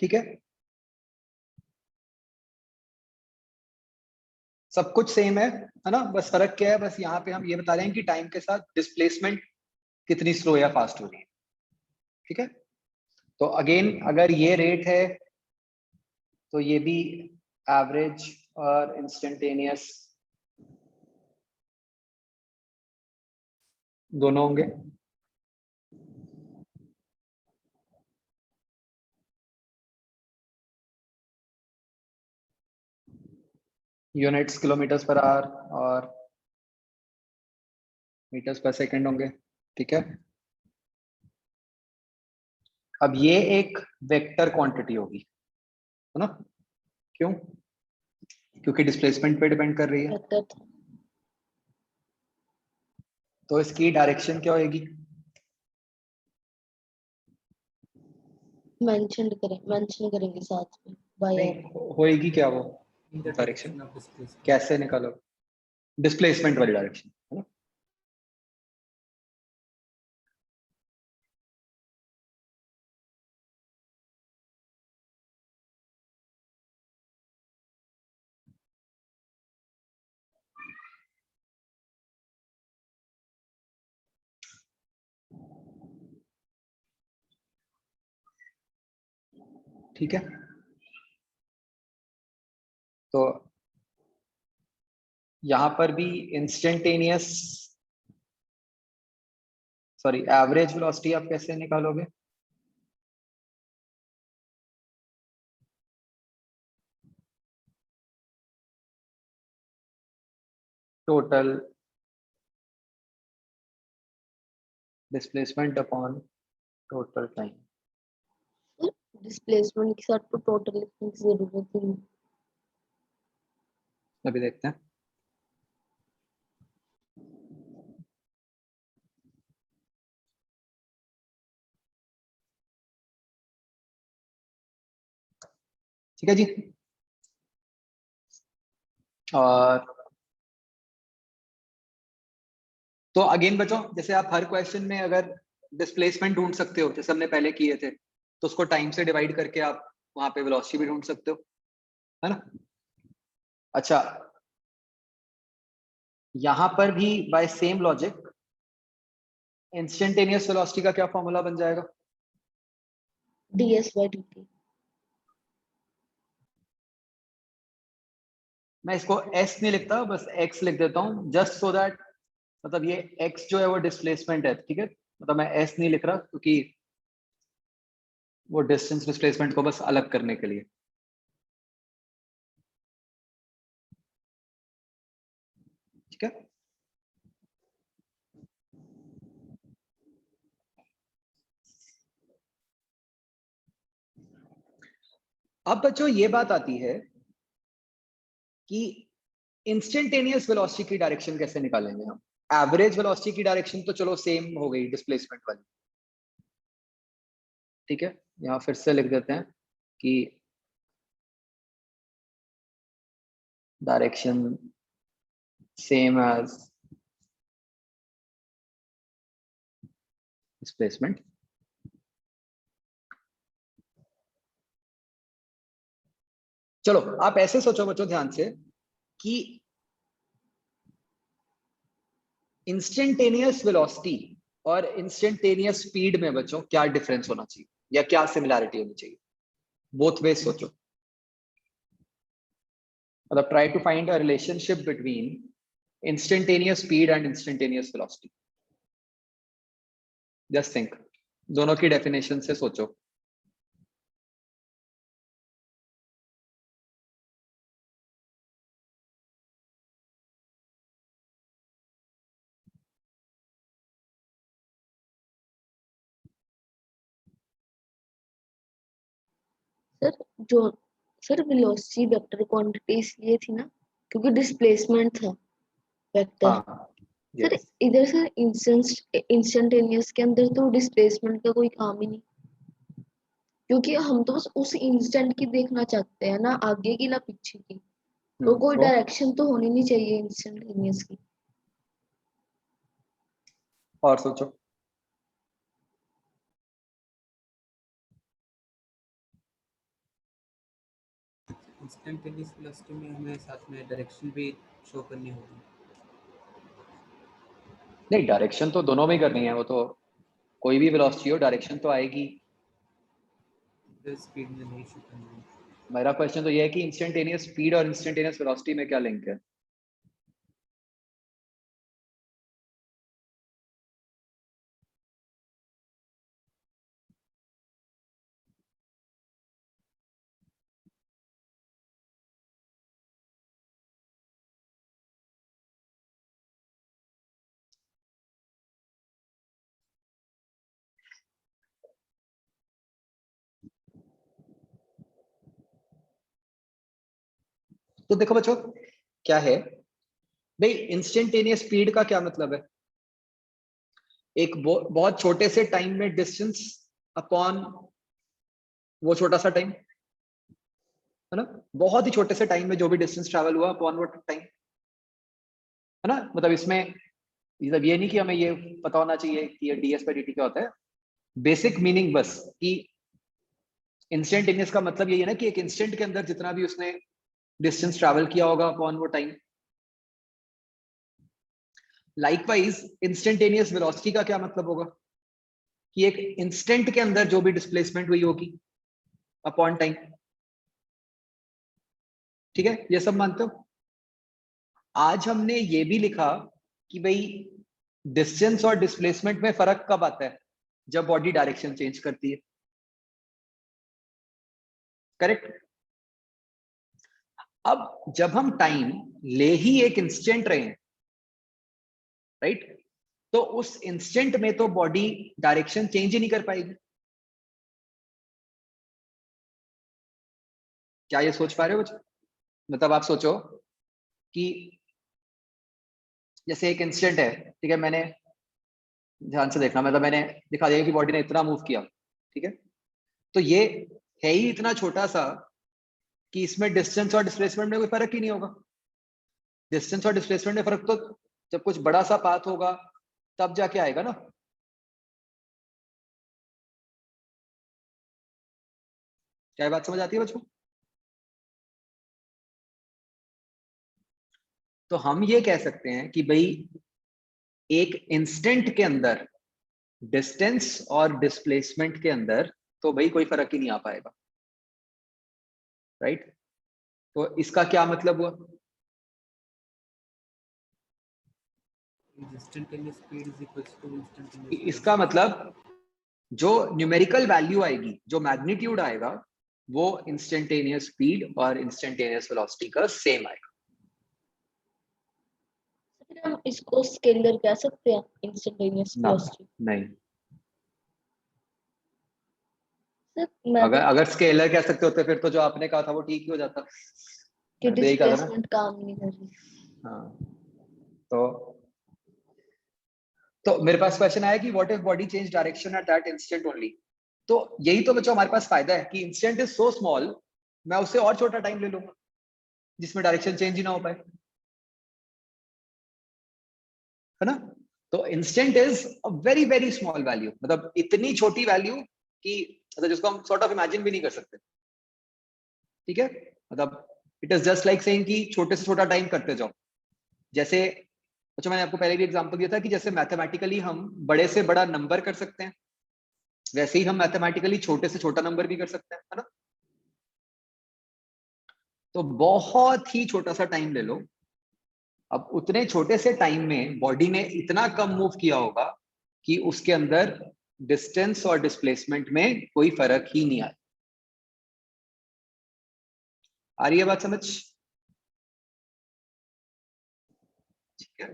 ठीक है सब कुछ सेम है ना। बस फर्क क्या है, बस यहाँ पे हम ये बता रहे हैं कि टाइम के साथ डिस्प्लेसमेंट कितनी स्लो या फास्ट हो रही है। ठीक है तो अगेन अगर ये रेट है तो ये भी एवरेज और इंस्टेंटेनियस दोनों होंगे। यूनिट्स किलोमीटर्स पर आवर और मीटर्स पर सेकंड होंगे। ठीक है अब ये एक वेक्टर क्वांटिटी होगी, है ना। क्यों? क्योंकि डिस्प्लेसमेंट पे डिपेंड कर रही है वेक्टर था। तो इसकी डायरेक्शन क्या होगी? मेंशन करेंगे साथ में बाय नहीं होएगी क्या वो डायरेक्शन, कैसे निकालो? डिस्प्लेसमेंट वाली डायरेक्शन है ना? ठीक है, तो यहां पर भी इंस्टेंटेनियस सॉरी एवरेज वेलोसिटी आप कैसे निकालोगे? Total displacement upon total time. Displacement के साथ तो टोटल लिखने की जरूरत ही नहीं। अभी देखते हैं। ठीक है जी, और तो अगेन बच्चों, जैसे आप हर क्वेश्चन में अगर डिस्प्लेसमेंट ढूंढ सकते हो जैसे हमने पहले किए थे, तो उसको टाइम से डिवाइड करके आप वहां पे वेलोसिटी भी ढूंढ सकते हो, है ना? अच्छा, यहां पर भी by same logic instantaneous velocity का क्या फॉर्मूला बन जाएगा? ds/dt। मैं इसको s नहीं लिखता, बस x लिख देता हूं, जस्ट सो दैट मतलब ये x जो है वो डिस्प्लेसमेंट है, ठीक है? मतलब मैं s नहीं लिख रहा क्योंकि वो डिस्टेंस डिस्प्लेसमेंट को बस अलग करने के लिए। ठीक है, अब बच्चों ये बात आती है कि इंस्टेंटेनियस वेलोसिटी की डायरेक्शन कैसे निकालेंगे हम? एवरेज वेलोसिटी की डायरेक्शन तो चलो सेम हो गई डिस्प्लेसमेंट वाली, ठीक है? यहां फिर से लिख देते हैं कि डायरेक्शन सेम एज डिस्प्लेसमेंट। चलो आप ऐसे सोचो बच्चों ध्यान से कि इंस्टेंटेनियस वेलोसिटी और इंस्टेंटेनियस स्पीड में बच्चों क्या डिफरेंस होना चाहिए या क्या सिमिलैरिटी होनी चाहिए? बोथ वे सोचो, मतलब try to find a relationship between instantaneous speed and instantaneous velocity. Just think, दोनों की डेफिनेशन से सोचो। सर जो सर वेलोसिटी वेक्टर क्वांटिटी इसलिए थी ना क्योंकि डिस्प्लेसमेंट था वेक्टर। हाँ सर yes. इधर सर इंस्टेंटेनियस के अंदर तो डिस्प्लेसमेंट का कोई काम ही नहीं, क्योंकि हम तो बस उस इंस्टेंट की देखना चाहते हैं ना, आगे की ना पीछे की। तो कोई तो डायरेक्शन तो होनी नहीं चाहिए इंस्टेंटेनियस की। और सोचो। इंस्टेंटेनियस वेलोसिटी में हमें साथ में डायरेक्शन भी शो करनी होगी। नहीं, डायरेक्शन तो दोनों में ही करनी है, वो तो कोई भी वेलोसिटी हो डायरेक्शन तो आएगी। स्पीड में नहीं शो करनी है। मेरा क्वेश्चन तो ये है कि इंस्टेंटेनियस स्पीड और इंस्टेंटेनियस वेलोसिटी में क्या लिंक है? तो देखो बच्चों क्या है भाई, इंस्टेंटेनियस स्पीड का क्या मतलब है? एक बहुत छोटे से टाइम में डिस्टेंस अपॉन वो छोटा सा टाइम है ना, बहुत ही छोटे से टाइम में जो भी डिस्टेंस ट्रैवल हुआ अपॉन वो टाइम, है ना। मतलब इसमें मतलब ये नहीं कि हमें ये पता होना चाहिए कि ये ds by dt क्या होता है, बेसिक मीनिंग बस कि इंस्टेंटेनियस का मतलब यही है ना कि एक इंस्टेंट के अंदर जितना भी उसने डिस्टेंस ट्रैवल किया होगा अपॉन वो टाइम। लाइकवाइज इंस्टेंटेनियस वेलोसिटी का क्या मतलब होगा कि एक इंस्टेंट के अंदर जो भी डिस्प्लेसमेंट हुई होगी अपॉन टाइम। ठीक है, ये सब मानते हो। आज हमने ये भी लिखा कि भाई डिस्टेंस और डिस्प्लेसमेंट में फर्क कब आता है, जब बॉडी डायरेक्शन चेंज करती है। करेक्ट। अब जब हम टाइम ले ही एक इंस्टेंट रहे हैं, राइट, तो उस इंस्टेंट में तो बॉडी डायरेक्शन चेंज ही नहीं कर पाएगी। क्या ये सोच पा रहे हो बच्चों? मतलब आप सोचो कि जैसे एक इंस्टेंट है, ठीक है, मैंने ध्यान से देखना, मतलब मैंने दिखा दिया कि बॉडी ने इतना मूव किया, ठीक है, तो ये है ही इतना छोटा सा कि इसमें डिस्टेंस और डिस्प्लेसमेंट में कोई फर्क ही नहीं होगा। डिस्टेंस और डिस्प्लेसमेंट में फर्क तो जब कुछ बड़ा सा पाथ होगा तब जाके आएगा ना। क्या ये बात समझ आती है बच्चों? तो हम ये कह सकते हैं कि भाई एक इंस्टेंट के अंदर डिस्टेंस और डिस्प्लेसमेंट के अंदर तो भाई कोई फर्क ही नहीं आ पाएगा, राइट। तो इसका क्या मतलब हुआ? इसका मतलब जो न्यूमेरिकल वैल्यू आएगी, जो मैग्नीट्यूड आएगा, वो इंस्टेंटेनियस स्पीड और इंस्टेंटेनियस वेलोसिटी का सेम आएगा। फिर हम इसको स्केलर कह सकते हैं, इंस्टेंटेनियस ना, वेलोसिटी। नहीं। सर मैं अगर अगर स्केलर कह सकते होते फिर तो जो आपने कहा था वो ठीक ही हो जाता। कि मैंने तो यही कहा था ना। डिस्प्लेसमेंट काम नहीं कर रही। हाँ, तो मेरे पास क्वेश्चन आया कि what if body change direction at that instant only. तो यही तो बच्चों हमारे पास फायदा है कि इंस्टेंट इज सो स्मॉल, मैं उससे और छोटा टाइम ले लूंगा जिसमें डायरेक्शन चेंज ही ना हो पाए, है ना। तो instant is a very very small value, मतलब इतनी छोटी वैल्यू कि मतलब जिसको हम सॉर्ट ऑफ इमेजिन भी नहीं कर सकते। ठीक है, मतलब it is just like saying कि छोटे से छोटा टाइम करते जाओ। जैसे अच्छा, मैंने आपको पहले भी एग्जांपल दिया था कि जैसे मैथमेटिकली हम बड़े से बड़ा नंबर कर सकते हैं, वैसे ही हम मैथमेटिकली छोटे से छोटा नंबर भी कर सकते हैं, है ना। तो बहुत ही छोटा सा टाइम ले लो, अब उतने छोटे से टाइम में बॉडी ने इतना कम मूव किया होगा कि उसके अंदर डिस्टेंस और डिस्प्लेसमेंट में कोई फर्क ही नहीं आया। आ रही है बात समझ? ठीक है।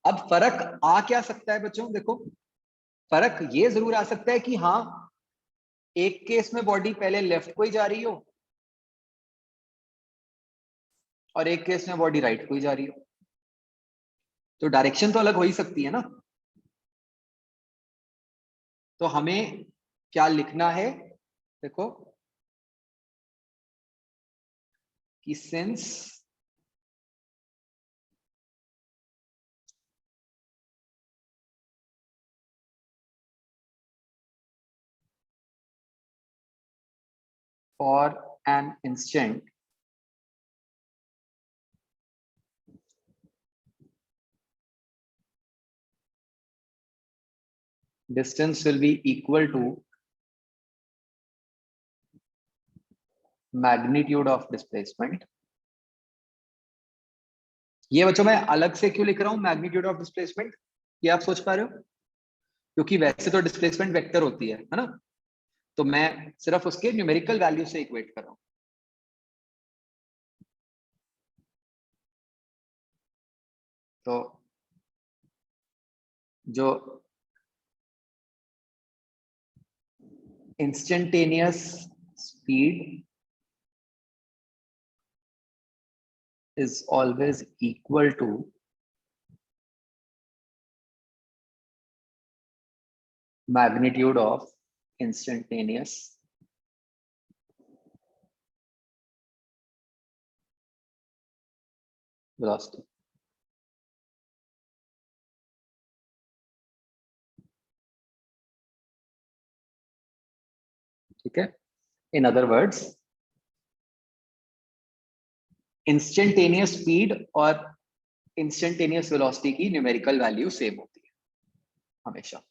अब फर्क आ क्या सकता है बच्चों? देखो, फर्क ये जरूर आ सकता है कि हाँ, एक केस में बॉडी पहले लेफ्ट को ही जा रही हो और एक केस में बॉडी राइट को ही जा रही हो, तो डायरेक्शन तो अलग हो ही सकती है ना। तो हमें क्या लिखना है? देखो कि since for an instant distance will be equal to magnitude of displacement। ये बच्चों मैं अलग से क्यों लिख रहा हूं मैग्नीट्यूड ऑफ डिस्प्लेसमेंट, ये आप सोच पा रहे हो? क्योंकि वैसे तो डिस्प्लेसमेंट वेक्टर होती है ना, तो मैं सिर्फ उसके न्यूमेरिकल वैल्यू से इक्वेट कर रहा हूं। तो जो instantaneous speed is always equal to magnitude of instantaneous velocity. ठीक है, in other words instantaneous speed और इंस्टेंटेनियस वेलोसिटी की न्यूमेरिकल वैल्यू सेम होती है हमेशा।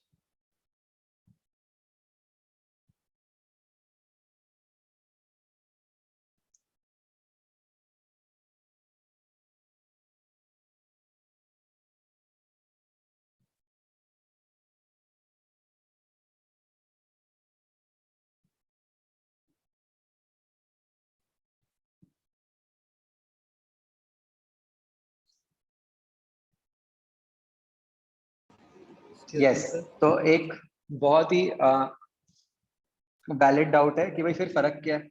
यस, तो एक बहुत ही वैलिड डाउट है कि भाई फिर फर्क क्या है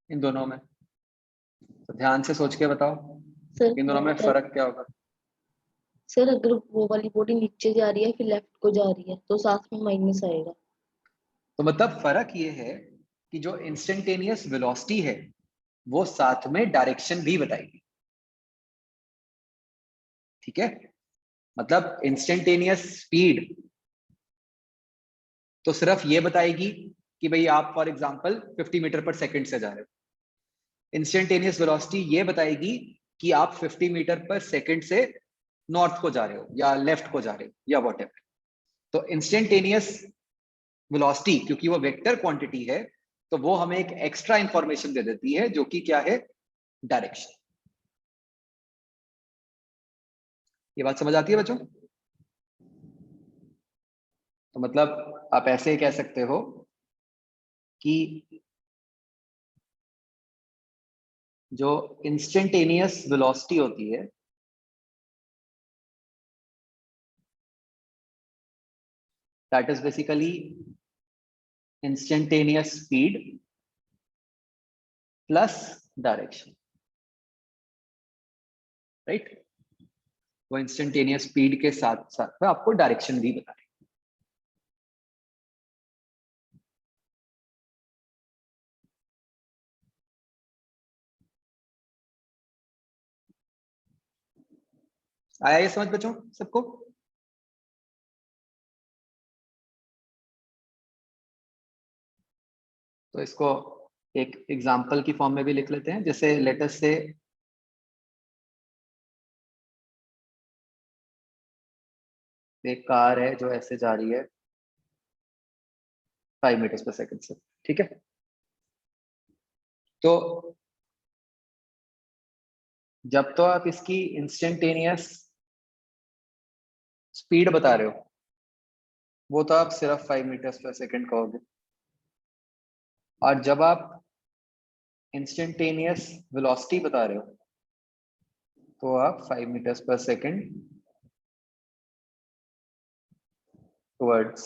इन दोनों में, तो ध्यान से सोच के बताओ सर इन दोनों में फर्क क्या होगा। सर अगर वो वाली बॉडी नीचे जा रही है फिर लेफ्ट को जा रही है तो साथ में माइनस आएगा। तो मतलब फर्क ये है कि जो इंस्टेंटेनियस वेलोसिटी है वो साथ में डायरेक्शन भी बताएगी। ठीक है, मतलब इंस्टेंटेनियस स्पीड तो सिर्फ ये बताएगी कि भाई आप फॉर एग्जांपल 50 मीटर पर सेकंड से जा रहे हो। इंस्टेंटेनियस वेलोसिटी ये बताएगी कि आप 50 मीटर पर सेकंड से नॉर्थ को जा रहे हो या लेफ्ट को जा रहे हो या व्हाटएवर। तो इंस्टेंटेनियस वेलोसिटी क्योंकि वो वेक्टर क्वांटिटी है तो वो हमें एक एक्स्ट्रा इंफॉर्मेशन दे देती है जो कि क्या है, डायरेक्शन। ये बात समझ आती है बच्चों? तो मतलब आप ऐसे कह सकते हो कि जो इंस्टेंटेनियस वेलोसिटी होती है that is basically instantaneous speed plus direction, right. वो इंस्टेंटेनियस स्पीड के साथ साथ में आपको डायरेक्शन भी बता रहे। आया ये समझ बच्चों सबको? तो इसको एक एग्जाम्पल की फॉर्म में भी लिख लेते हैं, जैसे लेट अस से एक कार है जो ऐसे जा रही है 5 मीटर पर सेकंड से। ठीक है, तो जब तो आप इसकी इंस्टेंटेनियस स्पीड बता रहे हो वो तो आप सिर्फ 5 मीटर पर सेकंड कहोगे, और जब आप इंस्टेंटेनियस वेलोसिटी बता रहे हो तो आप 5 मीटर पर सेकंड टुवर्ड्स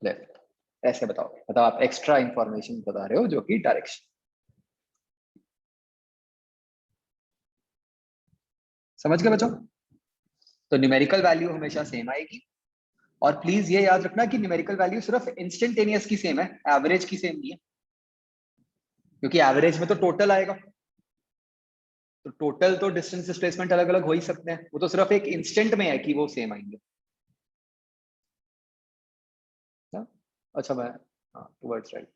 लेफ्ट ऐसे बताओ। मतलब आप एक्स्ट्रा इंफॉर्मेशन बता रहे हो जो कि डायरेक्शन। समझ गए बच्चों? तो न्यूमेरिकल वैल्यू हमेशा सेम आएगी, और प्लीज ये याद रखना कि न्यूमेरिकल वैल्यू सिर्फ इंस्टेंटेनियस की सेम है, एवरेज की सेम नहीं है, क्योंकि एवरेज में तो टोटल आएगा। तो टोटल तो डिस्टेंस डिस्प्लेसमेंट अलग अलग हो ही सकते हैं, वो तो सिर्फ एक इंस्टेंट में है कि वो सेम आएंगे। अच्छा मैं हाँ टुवर्ड्स राइट।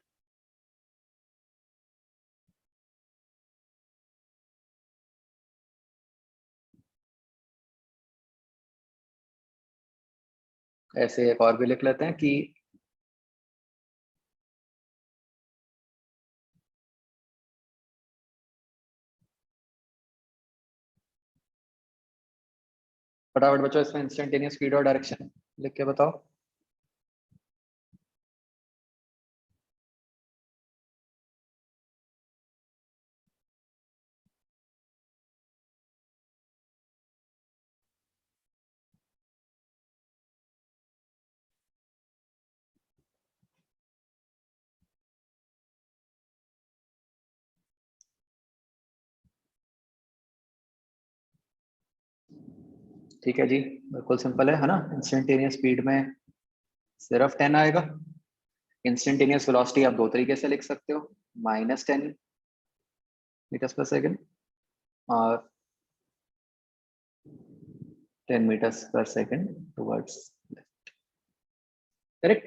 ऐसे एक और भी लिख लेते हैं कि फटाफट बच्चों इसमें इंस्टेंटेनियस स्पीड और डायरेक्शन लिख के बताओ। ठीक है जी, बिल्कुल सिंपल है ना। इंस्टेंटेनियस स्पीड में सिर्फ 10 आएगा, इंस्टेंटेनियस वेलोसिटी आप दो तरीके से लिख सकते हो, -10 मीटर्स पर सेकंड और 10 meters per second towards left. Correct?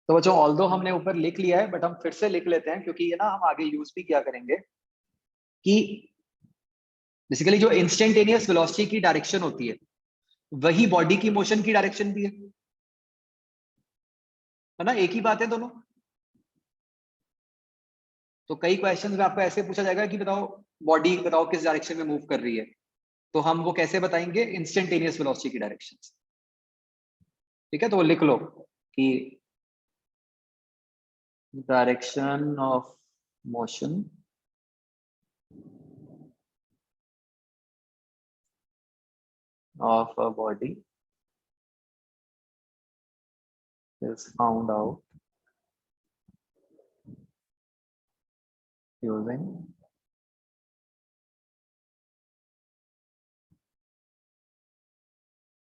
तो बच्चों ऑल्दो हमने ऊपर लिख लिया है, बट हम फिर से लिख लेते हैं क्योंकि ये ना हम आगे यूज भी किया करेंगे कि बेसिकली जो इंस्टेंटेनियस वेलोसिटी की डायरेक्शन होती है वही बॉडी की मोशन की डायरेक्शन भी है ना, एक ही बात है दोनों। तो कई क्वेश्चंस में आपको ऐसे पूछा जाएगा कि बताओ बॉडी बताओ किस डायरेक्शन में मूव कर रही है, तो हम वो कैसे बताएंगे, इंस्टेंटेनियस वेलोसिटी की डायरेक्शन। ठीक है, तो वो लिख लो कि direction of motion of a body is found out using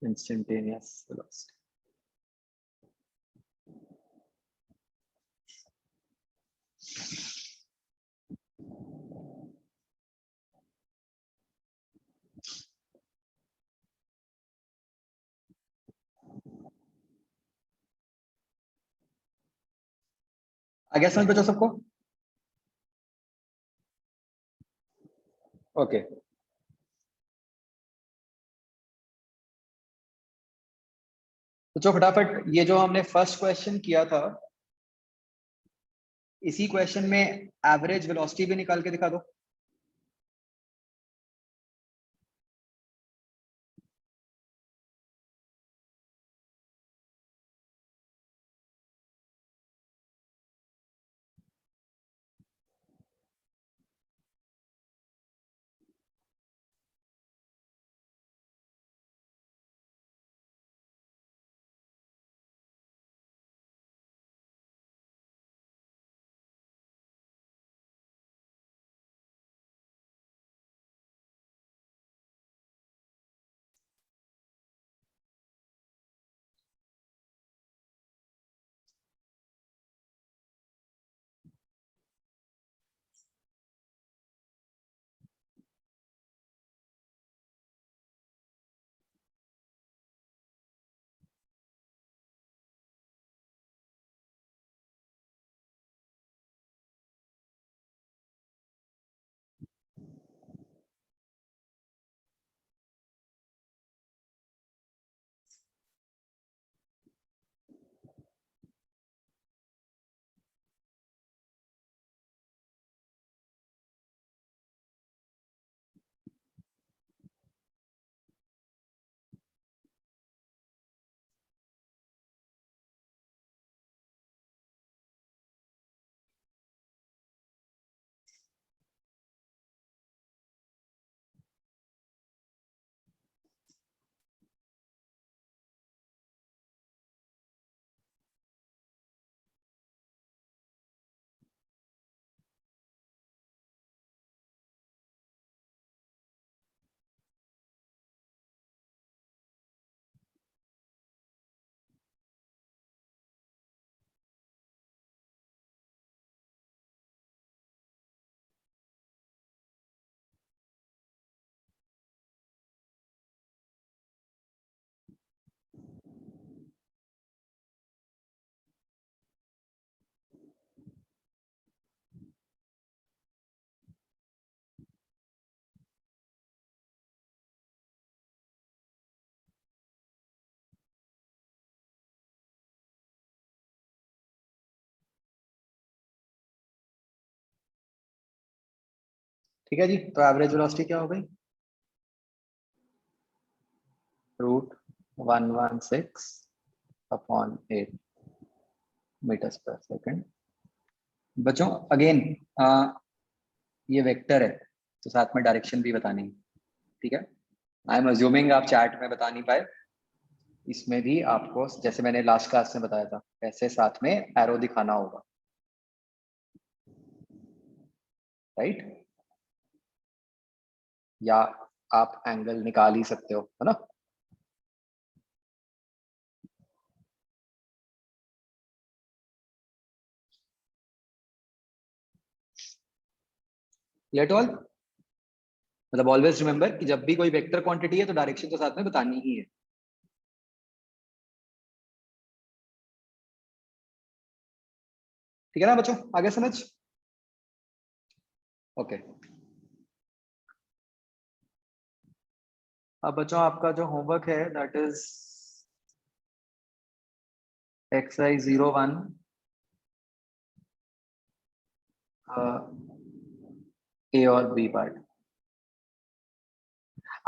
instantaneous velocity. आगे समझ बच्चों सबको? ओके तो फटाफट ये जो हमने फर्स्ट क्वेश्चन किया था, इसी क्वेश्चन में एवरेज वेलोसिटी भी निकाल के दिखा दो। ठीक है जी, तो एवरेज वेलोसिटी क्या हो गई, √116/8 मीटर्स पर सेकंड। बच्चों अगेन ये वेक्टर है तो साथ में डायरेक्शन भी बतानी है। ठीक है, आई एम अज्यूमिंग आप चैट में बता नहीं पाए, इसमें भी आपको जैसे मैंने लास्ट क्लास में बताया था ऐसे साथ में एरो दिखाना होगा, राइट? या आप एंगल निकाल ही सकते हो, है ना। लेट ऑल मतलब ऑलवेज रिमेंबर कि जब भी कोई वेक्टर क्वांटिटी है तो डायरेक्शन तो साथ में बतानी ही है। ठीक है ना बच्चों, आगे समझ। ओके अब बच्चों आपका जो होमवर्क है दैट इज एक्सरसाइज 01 ए और बी पार्ट।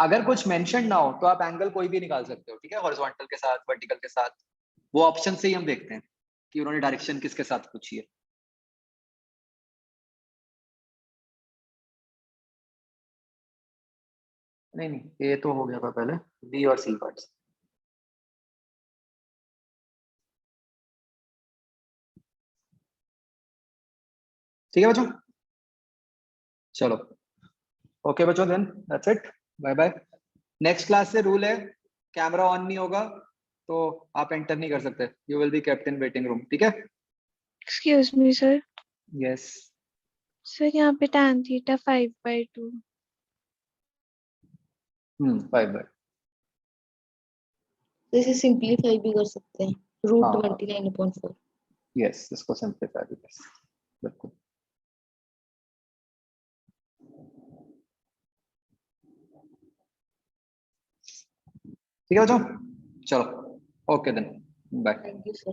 अगर कुछ मेंशन ना हो तो आप एंगल कोई भी निकाल सकते हो, ठीक है, हॉरिजॉन्टल के साथ, वर्टिकल के साथ, वो ऑप्शन से ही हम देखते हैं कि उन्होंने डायरेक्शन किसके साथ पूछी है। नहीं नहीं ए तो हो गया था पहले, बी और सी पार्ट्स। ठीक है बच्चों, चलो ओके बच्चों, then that's it, bye bye. Next class से रूल है कैमरा ऑन नहीं होगा तो आप एंटर नहीं कर सकते, you will be kept in waiting room, ठीक है। Excuse me sir. Yes sir यहाँ पे tan थीटा 5/2। 5 बाय। तो इसे सिंपलीफाई भी कर सकते हैं, रूट हाँ 29/4। यस, इसको सिंपलीफाई भी कर, बिल्कुल। ठीक है बच्चों, चलो okay then, bye. Thank you sir.